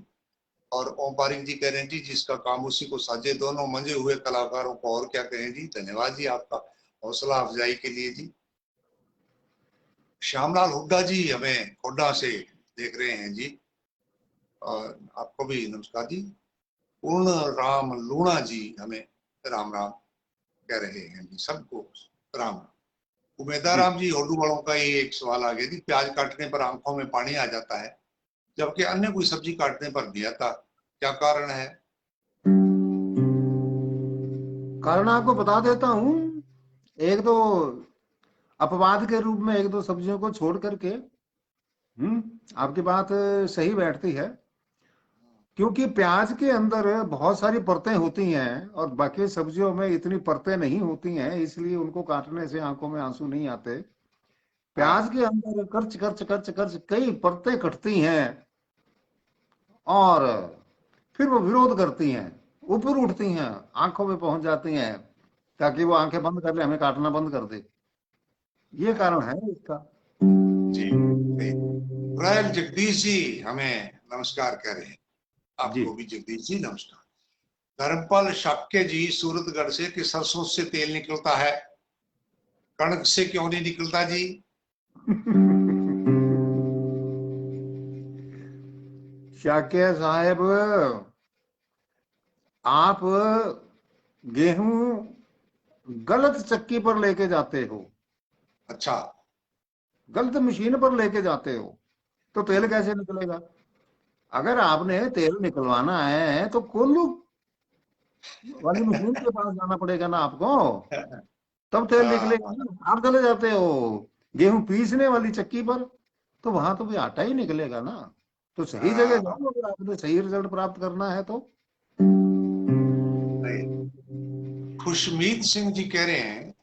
और ओम पारिक जी कह रहे हैं जी जिसका काम उसी को साजे, दोनों मंजे हुए कलाकारों को और क्या कहें जी। धन्यवाद जी आपका हौसला अफजाई के लिए जी। श्यामलाल हुड्डा जी हमें खोडा से देख रहे हैं जी, और आपको भी नमस्कार जी। पूर्ण राम लूणा जी हमें राम राम कह रहे हैं जी, सबको राम राम। उमेदा जी, राम जी होडू वालों का ही एक सवाल आ गया जी, प्याज काटने पर आंखों में पानी आ जाता है जबकि अन्य कोई सब्जी काटने पर नहीं आता, क्या कारण है। कारण आपको बता देता हूँ। एक दो अपवाद के रूप में एक दो सब्जियों को छोड़ करके, आपकी बात सही बैठती है। क्योंकि प्याज के अंदर बहुत सारी परतें होती हैं और बाकी सब्जियों में इतनी परतें नहीं होती हैं, इसलिए उनको काटने से आंखों में आंसू नहीं आते। प्याज हाँ के अंदर कर्च कर्च कर्च कर्च कई परतें कटती हैं और फिर वो विरोध करती हैं, ऊपर उठती हैं, आंखों में पहुंच जाती हैं, ताकि वो आंखें बंद कर ले, हमें काटना बंद कर दे। ये कारण है इसका। जी सही। रॉयल जगदीश जी हमें नमस्कार कह रहे हैं, जी। आपको भी जगदीश जी नमस्कार। धर्मपाल शाक्य जी सूरतगढ़ से कि सरसों से तेल निकलता है, कणक से क्यों नहीं निकलता जी। शाक्य साहब, आप गेहूं गलत चक्की पर लेके जाते हो, अच्छा। गलत मशीन पर लेके जाते हो, तो तेल हम्म। कैसे निकलेगा। अगर आपने तेल निकलवाना है तो कोल्लू वाली मशीन के पास जाना पड़ेगा ना आपको, तब तेल निकलेगा हाँ, ना। आप चले जाते हो गेहूं पीसने वाली चक्की पर, तो वहां तो भी आटा ही निकलेगा ना। तो सही जगह हाँ, जाओ अगर आपने सही रिजल्ट प्राप्त करना है तो। नहीं। खुशमीत सिंह जी कह रहे हैं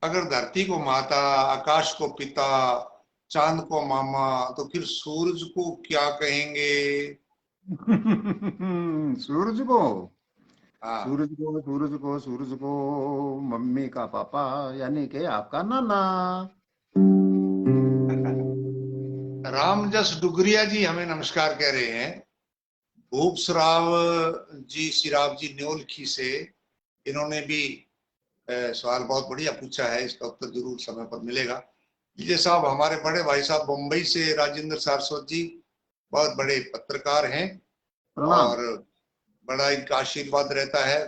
अगर धरती को माता, आकाश को पिता, चांद को मामा, तो फिर सूरज को क्या कहेंगे। सूरज को, हाँ। सूरज को, सूरज को, सूरज को मम्मी का पापा, यानी कि आपका नाना। रामजस डुगरिया जी हमें नमस्कार कह रहे हैं। भूप सराव जी, सिराव जी न्योलखी से, इन्होंने भी सवाल बहुत बढ़िया पूछा है, इसका उत्तर जरूर समय पर मिलेगा। लीजिए साहब, हमारे बड़े भाई साहब मुंबई से राजेंद्र सारस्वत जी, बहुत बड़े पत्रकार हैं प्रणाम। और बड़ा इनका आशीर्वाद रहता है।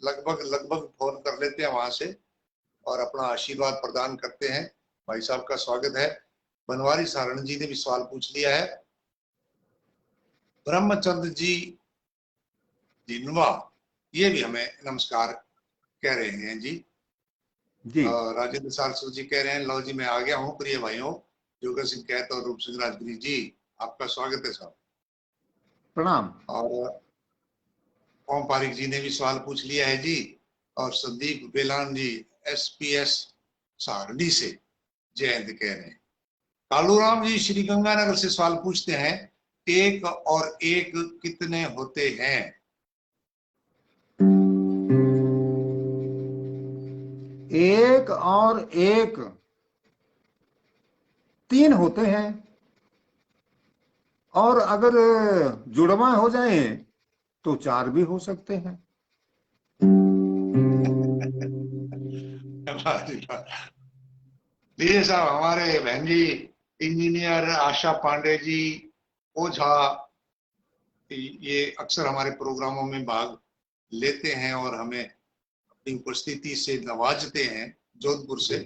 लगभग लगभग फोन कर लेते हैं वहां से और अपना आशीर्वाद प्रदान करते हैं। भाई साहब का स्वागत है। बनवारी सारण जी ने भी सवाल पूछ लिया है। ब्रह्मचंद जी जिनवा, ये भी हमें नमस्कार कह रहे हैं जी। जी राजेंद्र सारस्वत जी कह रहे हैं, लो जी मैं आ गया हूँ प्रिय भाइयों। जोगर सिंह कहत और रूप सिंह राजगिरी जी, आपका स्वागत है साहब। प्रणाम। और ओम पारिक जी ने भी सवाल पूछ लिया है जी। और संदीप बेलान जी SPS सारणी से जय हिंद कह रहे हैं। कालूराम जी श्री गंगानगर से सवाल पूछते हैं, एक और एक कितने होते हैं? एक और एक 3 होते हैं, और अगर जुड़वा हो जाए तो 4 भी हो सकते हैं। लीजिए साहब, हमारे बहन जी इंजीनियर आशा पांडे जी ओझा, ये अक्सर हमारे प्रोग्रामों में भाग लेते हैं और हमें अपनी उपस्थिति से नवाजते हैं। जोधपुर से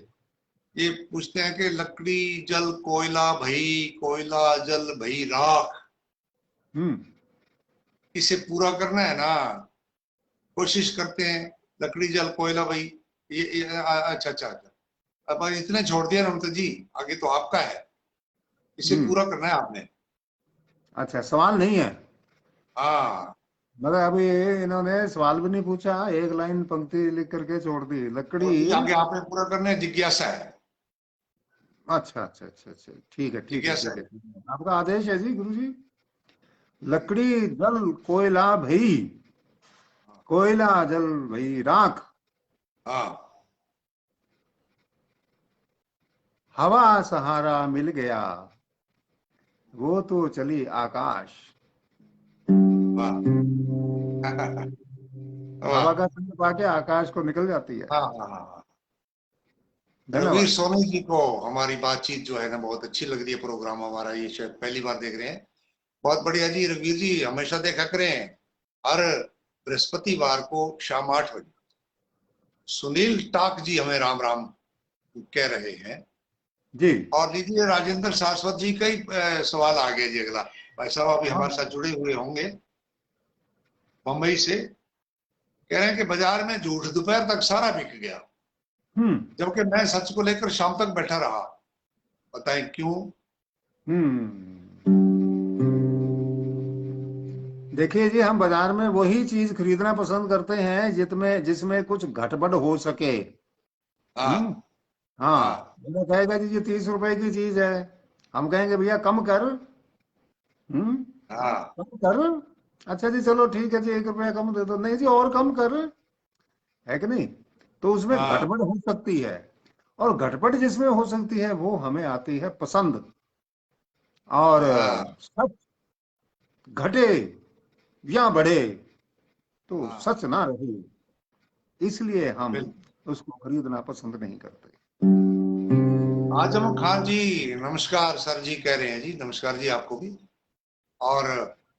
ये पूछते हैं कि लकड़ी जल कोयला भई, कोयला जल भई राख, हम्म। इसे पूरा करना है ना। कोशिश करते हैं, लकड़ी जल कोयला भई। अच्छा अच्छा अच्छा, अब इतने छोड़ दिया रमता जी, आगे तो आपका है, इसे हम्म। पूरा करना है आपने। अच्छा, सवाल नहीं है। हाँ, मतलब अभी इन्होंने सवाल भी नहीं पूछा, एक लाइन पंक्ति लिख करके छोड़ दी, लकड़ी। और जी आगे आपने पूरा करना है, जिज्ञासा है। अच्छा अच्छा अच्छा अच्छा, ठीक है ठीक है जिज्ञासा ठीक है है। ठीक है। आपका आदेश है जी गुरु जी। लकड़ी जल कोयला भई, कोयला जल भई राख, हाँ, हवा सहारा मिल गया, वो तो चली आकाश। वाह। हवा वाह। का संग पाके आकाश को निकल जाती है। हाँ हाँ हाँ। रघुवीर धन्यवाद। सोनी जी को हमारी बातचीत जो है ना बहुत अच्छी लग रही है। प्रोग्राम हमारा ये शायद पहली बार देख रहे हैं। बहुत बढ़िया जी। रघुवीर जी हमेशा देखा करें, हर बृहस्पतिवार को शाम 8 बजे। सुनील टाक जी हमें राम राम कह रहे हैं। जी। और लीजिए राजेंद्र सारस्वत जी का ही सवाल आ गया जी अगला। भाई साहब अभी हाँ। हमारे साथ जुड़े हुए होंगे मुंबई से। कह रहे हैं कि बाजार में झूठ दोपहर तक सारा बिक गया, हम्म। जबकि मैं सच को लेकर शाम तक बैठा रहा। बताएं क्यों? हम्म। देखिए जी, हम बाजार में वही चीज खरीदना पसंद करते हैं जिसमें जिसमें कुछ घटबड़ हो सके। हम्म। हाँ हाँ, हाँ वो कहेगा जी ये 30 रुपए की चीज है, हम कहेंगे भैया कम कर। हम्म। हाँ कम कर। अच्छा जी, चलो ठीक है जी, 1 रुपया कम दे दो, नहीं जी और कम कर, है कि नहीं? तो उसमें हाँ गड़बड़ हो सकती है, और गड़बड़ जिसमें हो सकती है वो हमें आती है पसंद। और हाँ सच घटे या बढ़े तो हाँ। सच ना रहे, इसलिए हम बिल्कुल। उसको खरीदना पसंद नहीं करते। आजम खान जी नमस्कार सर जी कह रहे हैं जी। नमस्कार जी आपको भी। और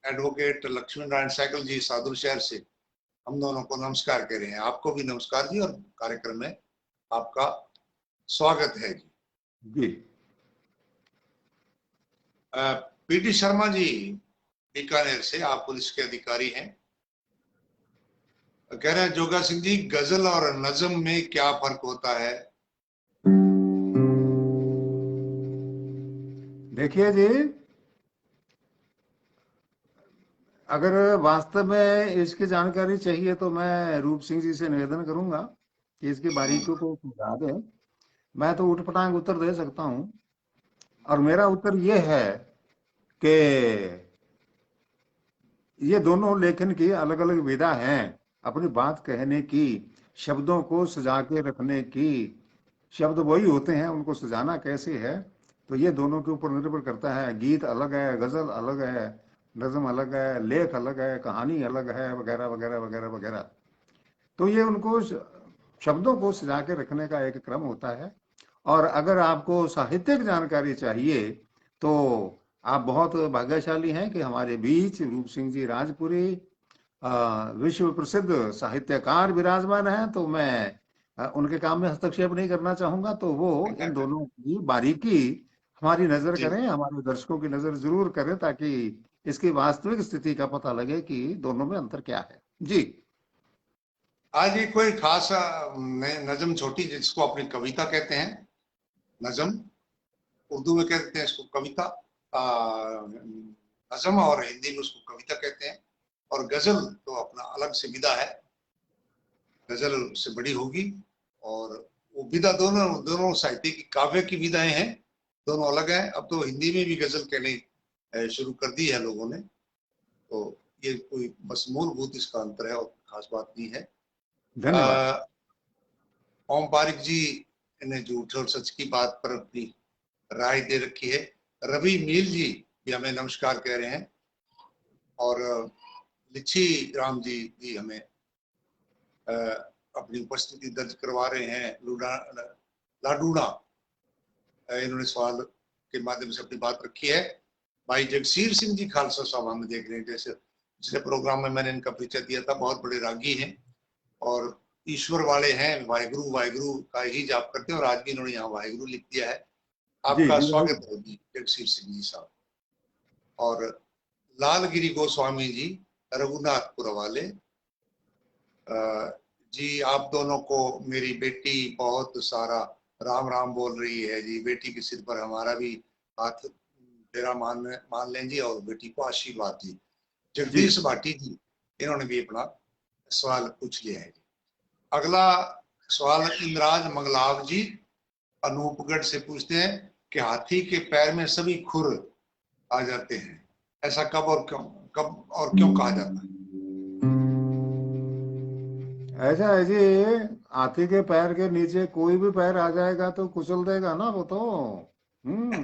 एडवोकेट लक्ष्मी नारायण सैगल जी सादुल शहर से हम दोनों को नमस्कार कह रहे हैं। आपको भी नमस्कार जी, और कार्यक्रम में आपका स्वागत है जी। जी। पीटी शर्मा जी बीकानेर से, आप पुलिस के अधिकारी हैं। कह रहे हैं जोगा सिंह जी, गजल और नज्म में क्या फर्क होता है? देखिए जी, अगर वास्तव में इसकी जानकारी चाहिए तो मैं रूप सिंह जी से निवेदन करूंगा कि इसकी बारीकियों को समझा दें। मैं तो उठपटांग उत्तर दे सकता हूं, और मेरा उत्तर ये है कि ये दोनों लेखन की अलग अलग विधा हैं, अपनी बात कहने की, शब्दों को सजा के रखने की। शब्द वही होते हैं, उनको सजाना कैसे है, तो ये दोनों के ऊपर निर्भर करता है। गीत अलग है, गजल अलग है, नज्म अलग है, लेख अलग है, कहानी अलग है, वगैरह वगैरह वगैरह वगैरह। तो ये उनको शब्दों को सजा के रखने का एक क्रम होता है, और अगर आपको साहित्यिक जानकारी चाहिए तो आप बहुत भाग्यशाली हैं कि हमारे बीच रूप सिंह जी राजपुरी विश्व प्रसिद्ध साहित्यकार विराजमान हैं। तो मैं उनके काम में हस्तक्षेप नहीं करना चाहूंगा, तो वो इन दोनों की बारीकी हमारी नजर जी करें, हमारे दर्शकों की नजर जरूर करें, ताकि इसकी वास्तविक स्थिति का पता लगे कि दोनों में अंतर क्या है। जी आज ये कोई खास नजम छोटी जिसको अपनी कविता कहते हैं, नजम उर्दू में कहते हैं इसको कविता, नजम, और हिंदी में उसको कविता कहते हैं। और गजल तो अपना अलग से विधा है, गजल से बड़ी होगी। और वो विधा दोनों दोनों साहित्य की काव्य की विधाएं हैं, दोनों अलग हैं। अब तो हिंदी में भी गजल कहने शुरू कर दी है लोगों ने, तो ये कोई बस मूलभूत इसका अंतर है और खास बात नहीं है। धन्यवाद। ओम पारिक जी ने झूठ और सच की बात पर अपनी राय दे रखी है। रवि मील जी भी हमें नमस्कार कह रहे हैं। और लिच्छी राम जी भी हमें अपनी उपस्थिति दर्ज करवा रहे हैं। लाडूड़ा इन्होंने सवाल के माध्यम से अपनी बात रखी है। भाई जगसीर सिंह जी खालसा साहब हमें देख रहे हैं, जैसे पिछले प्रोग्राम में मैंने इनका परिचय दिया था, बहुत बड़े रागी हैं और ईश्वर वाले हैं, वाहिगुरु वाहिगुरु का ही जाप करते हैं, और आज भी इन्होंने यहाँ वाहिगुरु लिख दिया है। जी आपका जी स्वागत है जी जगसीर सिंह जी साहब। और लालगिरी गोस्वामी जी रघुनाथपुर वाले, जी आप दोनों को मेरी बेटी बहुत सारा राम राम बोल रही है जी। बेटी के सिर पर हमारा भी हाथ फेरा मान लें जी, और बेटी को आशीर्वाद दी। जी। जगदीश भाटी जी इन्होंने भी अपना सवाल पूछ लिया है जी। अगला सवाल इंद्राज मंगलाव जी अनूपगढ़ से पूछते हैं कि हाथी के पैर में सभी खुर आ जाते हैं, ऐसा कब और क्यों कहा जाता है? ऐसा है जी, हाथी के पैर के नीचे कोई भी पैर आ जाएगा तो कुचल देगा ना वो तो। हम्म।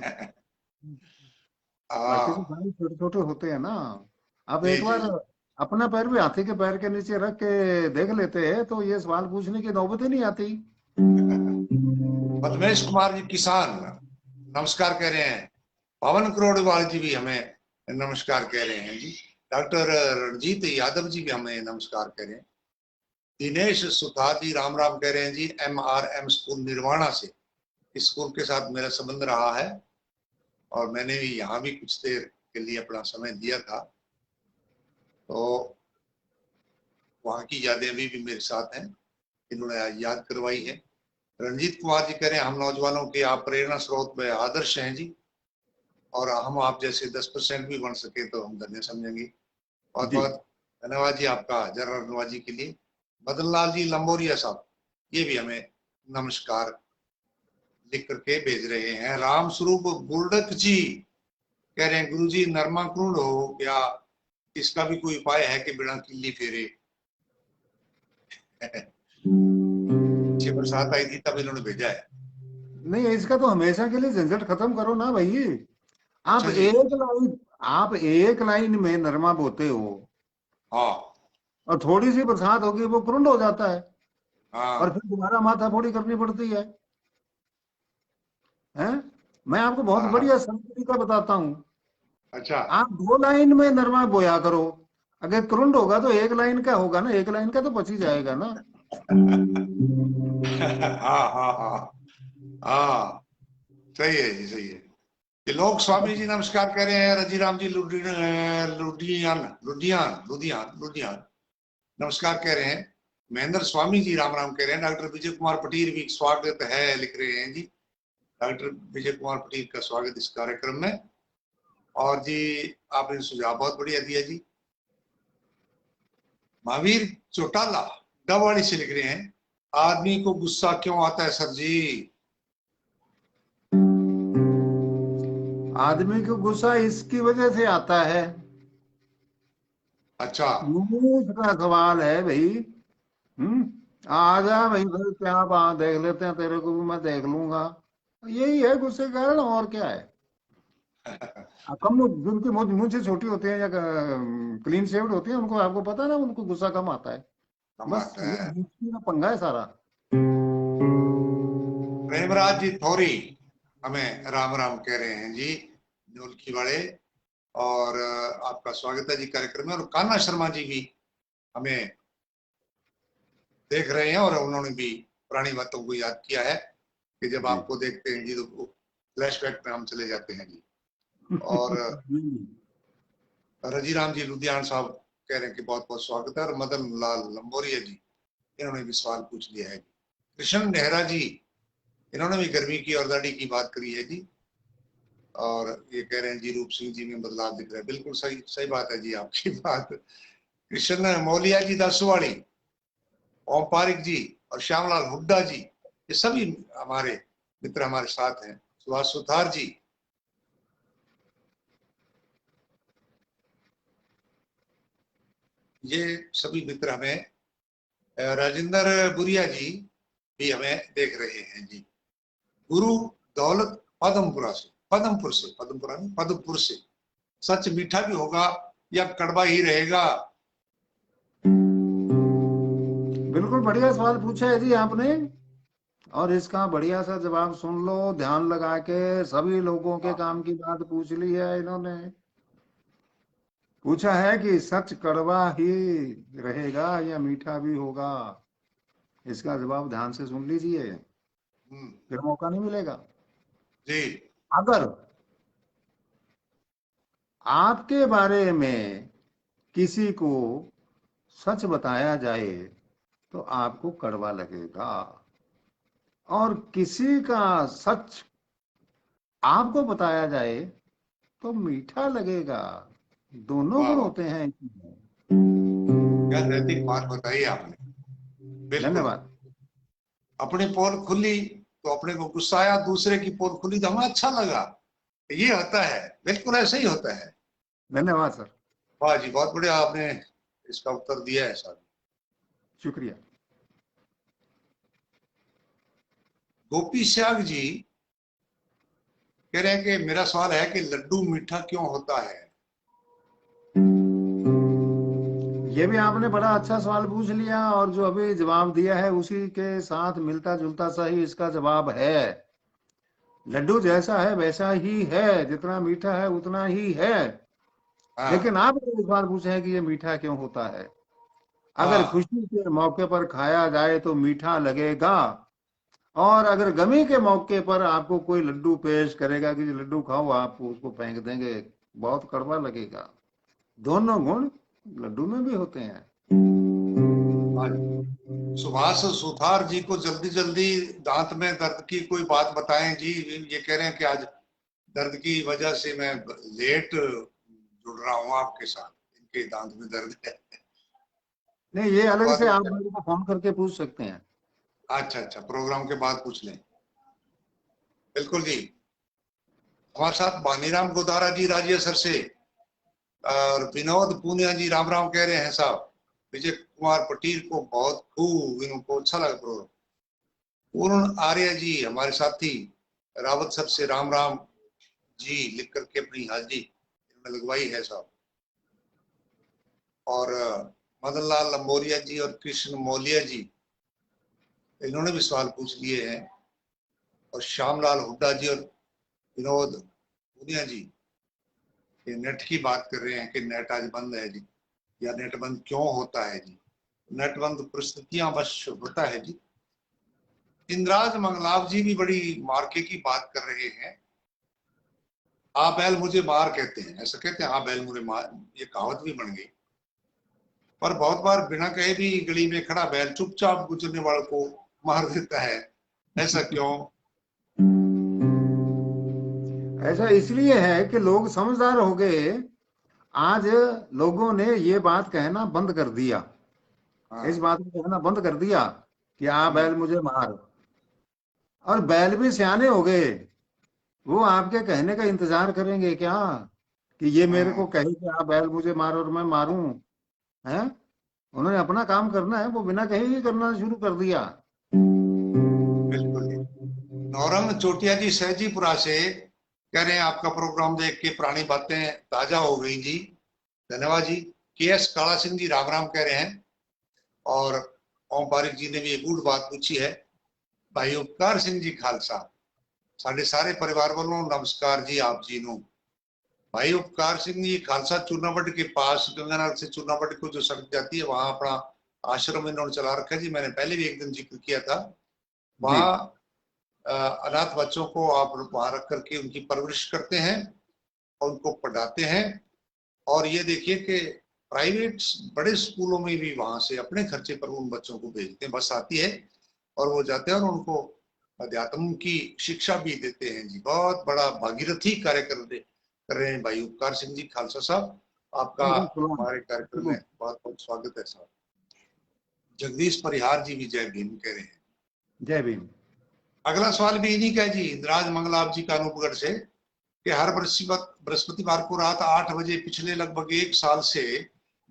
हाथी के हाँ पैर छोटे छोटे होते हैं ना। अब जी एक जी बार जी। अपना पैर भी हाथी के पैर के नीचे रख के देख लेते हैं तो ये सवाल पूछने की नौबत ही नहीं आती। पद्मेश कुमार जी किसान नमस्कार कह रहे हैं। पवन करोड़वाल जी भी हमें नमस्कार कह रहे हैं जी। डॉक्टर रणजीत यादव जी भी हमें नमस्कार कह रहे हैं। दिनेश सुथार जी राम राम कह रहे हैं जी, MRM स्कूल निर्वाणा से। इस स्कूल के साथ मेरा संबंध रहा है और मैंने भी यहाँ भी कुछ देर के लिए अपना समय दिया था, तो वहाँ की यादें अभी भी मेरे साथ हैं, इन्होंने आज याद करवाई है। रणजीत कुमार जी कह रहे हैं हम नौजवानों के आप प्रेरणा स्रोत में आदर्श हैं जी, और हम आप जैसे 10% भी बन सके तो हम धन्य समझेंगे। बहुत जी बहुत धन्यवाद जी आपका जरा नवाजी के लिए। मदन लाल जी लंबोरिया साहब ये भी हमें नमस्कार लिख करके भेज रहे हैं। राम स्वरूप बुर्डक जी कह रहे हैं गुरु जी नरमा क्रूड हो गया, इसका भी कोई उपाय है कि बिना किल्ली फेरे? अच्छी बरसात आई थी तब इन्होंने भेजा है। नहीं, इसका तो हमेशा के लिए झंझट खत्म करो ना भाई। आप अच्छा जी। एक लाइन में नरमा बोते हो हाँ और थोड़ी सी बरसात होगी वो कुरुंड हो जाता है, और हाँ फिर दोबारा माथा फोड़ी करनी पड़ती है। हैं? मैं आपको बहुत हाँ हाँ। बढ़िया सरल तरीका बताता हूँ। अच्छा। आप 2 लाइन में नरमा बोया करो। अगर कुरुंड होगा तो एक लाइन का होगा ना, एक लाइन का तो बच ही जाएगा ना। हाँ हाँ हाँ हाँ, सही है जी, सही है। त्रिलोक स्वामी जी नमस्कार कह रहे हैं। रजीराम जी लुधियान लुधियान लुधियान लुधियान नमस्कार कह रहे हैं। महेंद्र स्वामी जी राम राम कह रहे हैं। डॉक्टर विजय कुमार पटेल भी स्वागत है लिख रहे हैं जी। डॉक्टर विजय कुमार पटेल का स्वागत इस कार्यक्रम में। और जी आपने सुझाव बहुत बढ़िया दिया जी। महावीर चौटाला डबवाड़ी से लिख रहे हैं आदमी को गुस्सा क्यों आता है सर जी? आदमी को गुस्सा इसकी वजह से आता है, अच्छा। मूड का सवाल है भाई। आ जा भाई, फिर क्या बात, देख लेते हैं, तेरे को भी मैं देख लूंगा। यही है गुस्से का कारण, और क्या है। कम जिनकी मुझसे छोटी होती है या क्लीन शेव्ड होती है, उनको आपको पता है ना, उनको गुस्सा कम आता है। कम बस आता ये है। दोस्ती का पंगा है सारा। प्रेमराज जी थोरी हमें राम राम कह रहे हैं जी, ढोलकी वाले। और आपका स्वागत है जी कार्यक्रम में। और कान्हा शर्मा जी भी हमें देख रहे हैं और उन्होंने भी पुरानी बातों को याद किया है कि जब जी। आपको देखते हैं जी तो फ्लैशबैक में हम चले जाते हैं जी। और रजीराम जी लुधियान साहब कह रहे हैं कि बहुत बहुत स्वागत है। और मदन लाल लंबोरिया जी, इन्होंने भी सवाल पूछ लिया है। कृष्ण नेहरा जी, इन्होंने भी गर्मी की और दाढ़ी की बात करी है जी। और ये कह रहे हैं जी रूप सिंह जी में बदलाव दिख रहा है। बिल्कुल सही सही बात है जी आपकी बात। कृष्ण मौलिया जी दासुवाड़ी, ओम पारिक जी और श्यामलाल हुड्डा जी, ये सभी हमारे मित्र हमारे साथ हैं। सुभाष सुथार जी, ये सभी मित्र हमें, राजेंद्र बुरिया जी भी हमें देख रहे हैं जी। गुरु दौलत पदमपुर से, सच मीठा भी होगा या कड़वा ही रहेगा? बिल्कुल बढ़िया सवाल पूछा है जी आपने, और इसका बढ़िया सा जवाब सुन लो ध्यान लगा के। सभी लोगों के काम की बात पूछ ली है इन्होंने। पूछा है कि सच कड़वा ही रहेगा या मीठा भी होगा। इसका जवाब ध्यान से सुन लीजिए, हम्म, फिर मौका नहीं मिलेगा। जी अगर आपके बारे में किसी को सच बताया जाए तो आपको कड़वा लगेगा, और किसी का सच आपको बताया जाए तो मीठा लगेगा। दोनों वाह गुण वाह, होते हैं इसमें। क्या नैतिक बात बताई आपने। बिल्कुल, धन्यवाद। अपनी पोल खुली तो अपने को गुस्सा आया, दूसरे की पोल खुली तो हमें अच्छा लगा। ये होता है, बिल्कुल ऐसे ही होता है। धन्यवाद सर। वाह जी, बहुत बढ़िया आपने इसका उत्तर दिया है सर। शुक्रिया। गोपी श्याग जी कह रहे हैं कि मेरा सवाल है कि लड्डू मीठा क्यों होता है? ये भी आपने बड़ा अच्छा सवाल पूछ लिया, और जो अभी जवाब दिया है उसी के साथ मिलता जुलता सा ही इसका जवाब है। लड्डू जैसा है वैसा ही है, जितना मीठा है उतना ही है। हाँ लेकिन आप एक सवाल पूछे हैं कि ये मीठा क्यों होता है। अगर हाँ खुशी के मौके पर खाया जाए तो मीठा लगेगा, और अगर गमी के मौके पर आपको कोई लड्डू पेश करेगा कि लड्डू खाओ, आप उसको फेंक देंगे, बहुत कड़वा लगेगा। दोनों गुण लड्डू में भी होते हैं। हाँ। सुभाष सुथार जी को जल्दी जल्दी दांत में दर्द की कोई बात बताएं जी। ये कह रहे हैं कि आज दर्द की वजह से मैं लेट जुड़ रहा हूँ आपके साथ, इनके दांत में दर्द है। नहीं, ये अलग बात से आप मेरे को फोन करके पूछ सकते हैं। अच्छा अच्छा, प्रोग्राम के बाद पूछ लें। बिल्कुल जी। हमारे साथ बानीराम गोदारा जी राजियासर से, और विनोद पूनिया जी राम राम कह रहे हैं साहब। विजय कुमार पटेल को बहुत खूब, इनको अच्छा लगा प्रोग्राम। पूर्ण आर्य जी हमारे साथी रावत सर से राम राम जी लिख करके अपनी हाजिरी इन्होंने लगवाई है साहब। और मदन लाल लंबोरिया जी और कृष्ण मौलिया जी, इन्होंने भी सवाल पूछ लिए हैं। और श्यामलाल हुड्डा जी और विनोद पूनिया जी ये नेट की बात कर रहे हैं कि नेट आज बंद है जी, या नेट बंद क्यों होता है जी। नेट बंद परिस्थितियां वश होता है जी। इंद्राज मंगलाव जी भी बड़ी मार्के की बात कर रहे हैं। आ बैल मुझे मार कहते हैं, ऐसा कहते हैं, आ बैल मुझे मार, ये कहावत भी बन गई। पर बहुत बार बिना कहे भी गली में खड़ा बैल चुपचाप गुजरने वालों को मार देता है, ऐसा क्यों? ऐसा इसलिए है कि लोग समझदार हो गए। आज लोगों ने ये बात कहना बंद कर दिया। इस हाँ। बात को कहना बंद कर दिया कि आ हम्म, बैल मुझे मार। और बैल भी सियाने हो गए। वो आपके कहने का इंतजार करेंगे क्या कि ये मेरे को हम्म, कहे कि आ बैल मुझे मार और मैं मारूं? हैं? उन्होंने अपना काम करना है, वो बिना कहे ही करना शुरू कर दिया। बिल्कुल जी। नौरंग चोटिया जी सहजीपुरा से कह रहे हैं आपका प्रोग्राम देख के पुरानी बातें ताजा हो गई जी। धन्यवाद जी। के एस काला सिंह जी राम राम कह रहे हैं। और ओम पारिक जी ने भी एक गुड बात पूछी है। भाई उपकार सिंह जी खालसा, साढ़े सारे परिवार वालों नमस्कार जी आप जी नु। भाई उपकार सिंह जी खालसा चूनावट के पास गंगानगर से चूनावट को जो सड़क जाती है वहां अपना आश्रम इन्होंने चला रखा है जी। मैंने पहले भी एक दिन जिक्र किया था। जी वहां अनाथ बच्चों को आप वहां रख करके उनकी परवरिश करते हैं और उनको पढ़ाते हैं। और ये देखिए कि प्राइवेट बड़े स्कूलों में भी वहां से अपने खर्चे पर उन बच्चों को भेजते हैं। बस आती है और वो जाते हैं और उनको अध्यात्म की शिक्षा भी देते हैं जी। बहुत बड़ा भागीरथी कार्य कर रहे हैं भाई उपकार सिंह जी खालसा साहब। आपका एकदम सलाम। हमारे कार्यक्रम में बहुत बहुत स्वागत है साहब। जगदीश परिहार जी भी जय भीम कह रहे हैं। जय भीम। अगला सवाल भी इन्हीं का है जी, इंद्राज मंगलाप जी कानूपगढ़ से, कि हर बृहस्पतिवार को रात 8 बजे पिछले लगभग 1 साल से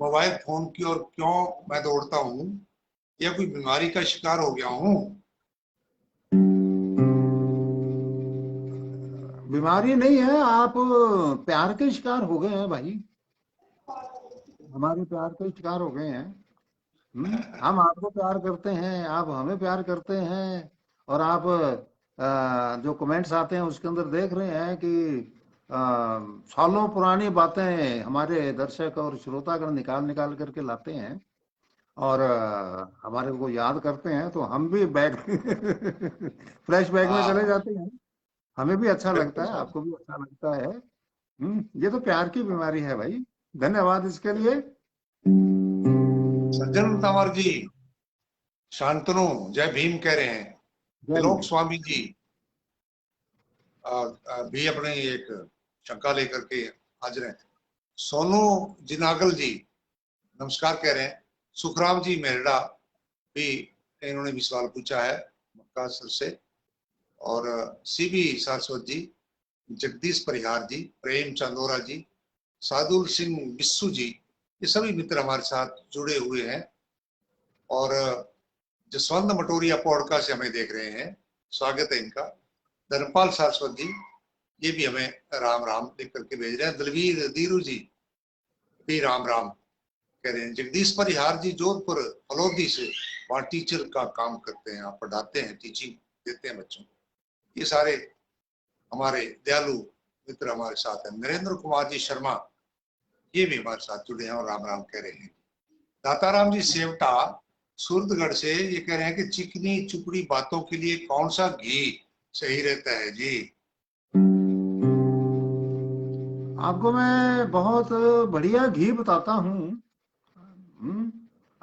मोबाइल फोन की ओर क्यों मैं दौड़ता हूँ, या कोई बीमारी का शिकार हो गया हूँ? बीमारी नहीं है, आप प्यार के शिकार हो गए हैं भाई, हमारे प्यार के शिकार हो गए हैं। हम आपको प्यार करते हैं, आप हमें प्यार करते हैं। और आप जो कमेंट्स आते हैं उसके अंदर देख रहे हैं कि अ, सालों पुरानी बातें हमारे दर्शक और श्रोतागण निकाल निकाल करके लाते हैं और हमारे को याद करते हैं, तो हम भी बैक फ्लैश बैक में चले हाँ जाते हैं। हमें भी अच्छा लगता बिल्कुल है, साहब। आपको भी अच्छा लगता है। ये तो प्यार की बीमारी है भाई। धन्यवाद इसके लिए। सज्जन तंवर जी शांतनु जय भीम कह रहे हैं। जय त्रिलोक भीम। स्वामी जी भी अपने एक शंका लेकर के हाजिर हैं। सोनू जिनागल जी नमस्कार कह रहे हैं। सुखराम जी मेहरा भी, इन्होंने भी सवाल पूछा है मक्का सर से। और सीबी सारस्वत जी, जगदीश परिहार जी, प्रेम चंदोरा जी, सादुल सिंह बिस्सू जी, ये सभी मित्र हमारे साथ जुड़े हुए हैं। और जसवंत मटोरिया पौड़का से हमें देख रहे हैं, स्वागत है इनका। धर्मपाल सारस्वत जी ये भी हमें राम राम लिख करके भेज रहे हैं। दलवीर दीरू जी भी राम राम कह रहे हैं। जगदीश परिहार जी जोधपुर फलोदी से, वहाँ टीचर का काम करते हैं, आप पढ़ाते हैं, टीचिंग देते हैं बच्चों को। ये सारे हमारे दयालु मित्र हमारे साथ हैं। नरेंद्र कुमार जी शर्मा ये भी हमारे साथ जुड़े हैं और राम राम कह रहे हैं। दाताराम जी सेवटा सूरतगढ़ से ये कह रहे हैं कि चिकनी चुपड़ी बातों के लिए कौन सा घी सही रहता है जी? आपको मैं बहुत बढ़िया घी बताता हूँ।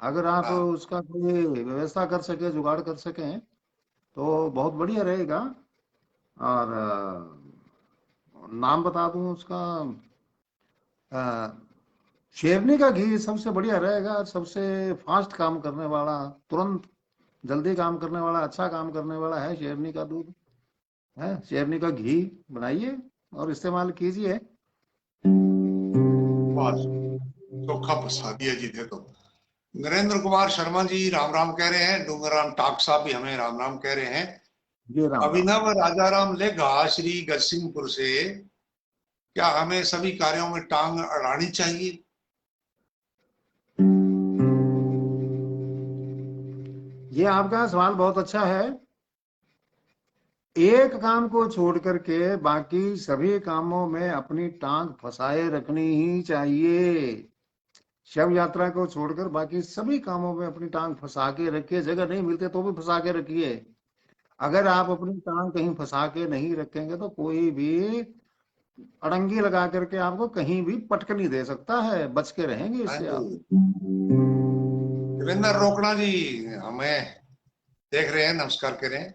अगर आप हाँ उसका कोई व्यवस्था कर सके, जुगाड़ कर सकें, तो बहुत बढ़िया रहेगा। और नाम बता दूं उसका, अ, शेरनी का घी सबसे बढ़िया रहेगा, सबसे फास्ट काम करने वाला, तुरंत जल्दी काम करने वाला, अच्छा काम करने वाला है शेरनी का दूध। है शेरनी का घी बनाइए और इस्तेमाल कीजिए। बस चोखा फंसा दिया जी देखो। नरेंद्र कुमार शर्मा जी राम राम कह रहे हैं। डूंगराम टाक साहब भी हमें राम राम कह रहे हैं। जी राम राम। अभिनव राजाराम लेगा श्री गजसिंहपुर से, क्या हमें सभी कार्यों में टांग अड़ानी चाहिए? ये आपका सवाल बहुत अच्छा है। एक काम को छोड़ करके बाकी सभी कामों में अपनी टांग फंसाए रखनी ही चाहिए। शव यात्रा को छोड़कर बाकी सभी कामों में अपनी टांग फंसा के रखिए। जगह नहीं मिलते तो भी फंसा के रखिए। अगर आप अपनी टांग कहीं फंसा के नहीं रखेंगे तो कोई भी अड़ंगी लगा करके आपको कहीं भी पटक नहीं दे सकता है। बच के रहेंगे हाँ इससे आप। जी। देवेंद्र रोकड़ा जी हमें देख रहे हैं, नमस्कार करें।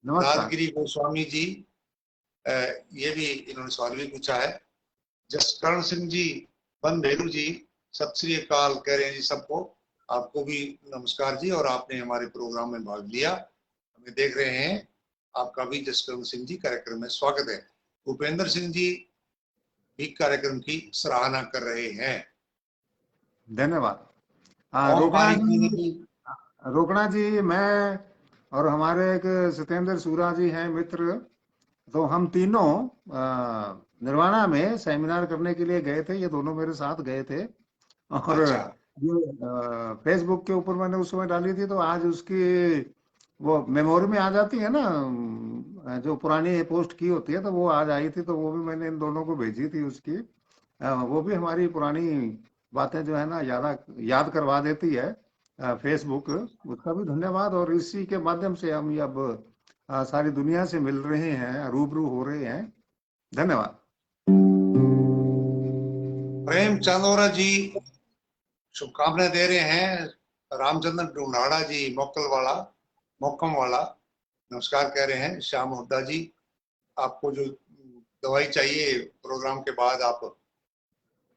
नमस्कार। राजगिरी गोस्वामी जी ये भी इन्होंने सवाल भी पूछा है। जसकरण सिंह जी बनभेरू जी सत श्री अकाल कह रहे हैं जी सबको। आपको भी नमस्कार जी, और आपने हमारे प्रोग्राम में भाग लिया, हमें देख रहे हैं। आपका भी जसकरण सिंह जी कार्यक्रम में स्वागत है। भूपेंद्र सिंह जी भी कार्यक्रम की सराहना कर रहे हैं। धन्यवाद। ओम रोकड़ा पारी जी, जी रोकड़ा जी, मैं और हमारे एक सत्येंद्र सूरा जी हैं मित्र, तो हम तीनों निर्वाणा में सेमिनार करने के लिए गए थे। ये दोनों मेरे साथ गए थे। और अच्छा ये फेसबुक के ऊपर मैंने उस समय डाली थी, तो आज उसकी वो मेमोरी में आ जाती है ना, जो पुरानी पोस्ट की होती है, तो वो आज आई थी, तो वो भी मैंने इन दोनों को भेजी थी उसकी। वो भी हमारी पुरानी बातें जो है ना याद करवा देती है फेसबुक। उसका भी धन्यवाद। और इसी के माध्यम से हम ये अब सारी दुनिया से मिल रहे हैं, रूबरू हो रहे हैं। धन्यवाद। प्रेम चंदोरा जी शुभकामनाएं दे रहे हैं। रामचंद्र ढूंढाड़ा जी मोकम वाला नमस्कार कह रहे हैं। श्याम हुड्डा जी, आपको जो दवाई चाहिए प्रोग्राम के बाद आप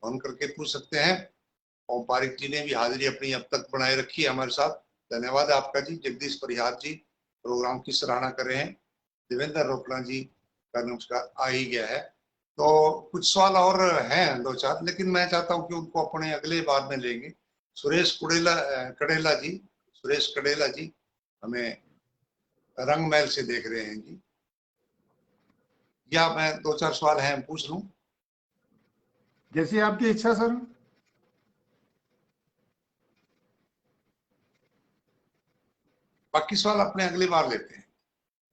फोन करके पूछ सकते हैं। ओम पारिक जी ने भी हाजिरी अपनी अब तक बनाए रखी है हमारे साथ, धन्यवाद आपका जी। जगदीश परिहार जी प्रोग्राम की सराहना कर रहे हैं। देवेंद्र रोकड़ा जी का नमस्कार आ ही गया है। तो कुछ सवाल और हैं दो चार, लेकिन मैं चाहता हूं कि उनको अपने अगले बार में लेंगे। सुरेश कडेला जी हमें रंग महल से देख रहे हैं जी। या मैं दो चार सवाल हैं पूछ लूं? जैसी आपकी इच्छा सर। बाकी सवाल अपने अगली बार लेते हैं,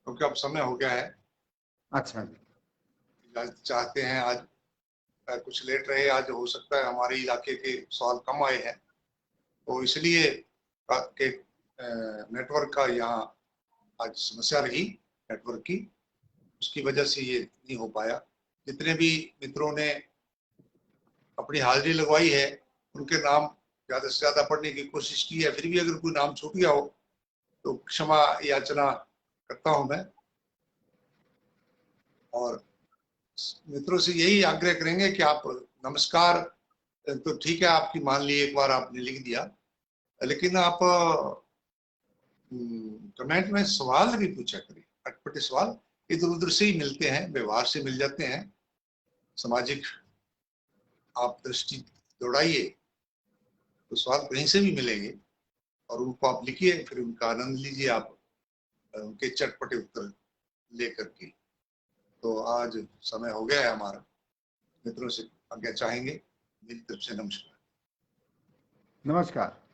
क्योंकि अब समय हो गया है। अच्छा जी। चाहते हैं आज कुछ लेट रहे, आज हो सकता है हमारे इलाके के सवाल कम आए हैं, तो इसलिए के नेटवर्क का यहाँ आज समस्या रही नेटवर्क की, उसकी वजह से ये नहीं हो पाया। जितने भी मित्रों ने अपनी हाजिरी लगवाई है उनके नाम ज्यादा से ज्यादा पढ़ने की कोशिश की है, फिर भी अगर कोई नाम छूट गया हो तो क्षमा याचना करता हूं मैं। और मित्रों से यही आग्रह करेंगे कि आप नमस्कार तो ठीक है आपकी मान ली, एक बार आपने लिख दिया, लेकिन आप कमेंट में सवाल भी पूछा करें। अटपटे सवाल इधर उधर से ही मिलते हैं, व्यवहार से मिल जाते हैं, सामाजिक आप दृष्टि दौड़ाइए तो सवाल कहीं से भी मिलेंगे और उनको आप लिखिए, फिर उनका आनंद लीजिए आप उनके चटपटे उत्तर लेकर के। तो आज समय हो गया है हमारा, मित्रों से आज्ञा चाहेंगे। मेरी तरफ से नमस्कार। नमस्कार।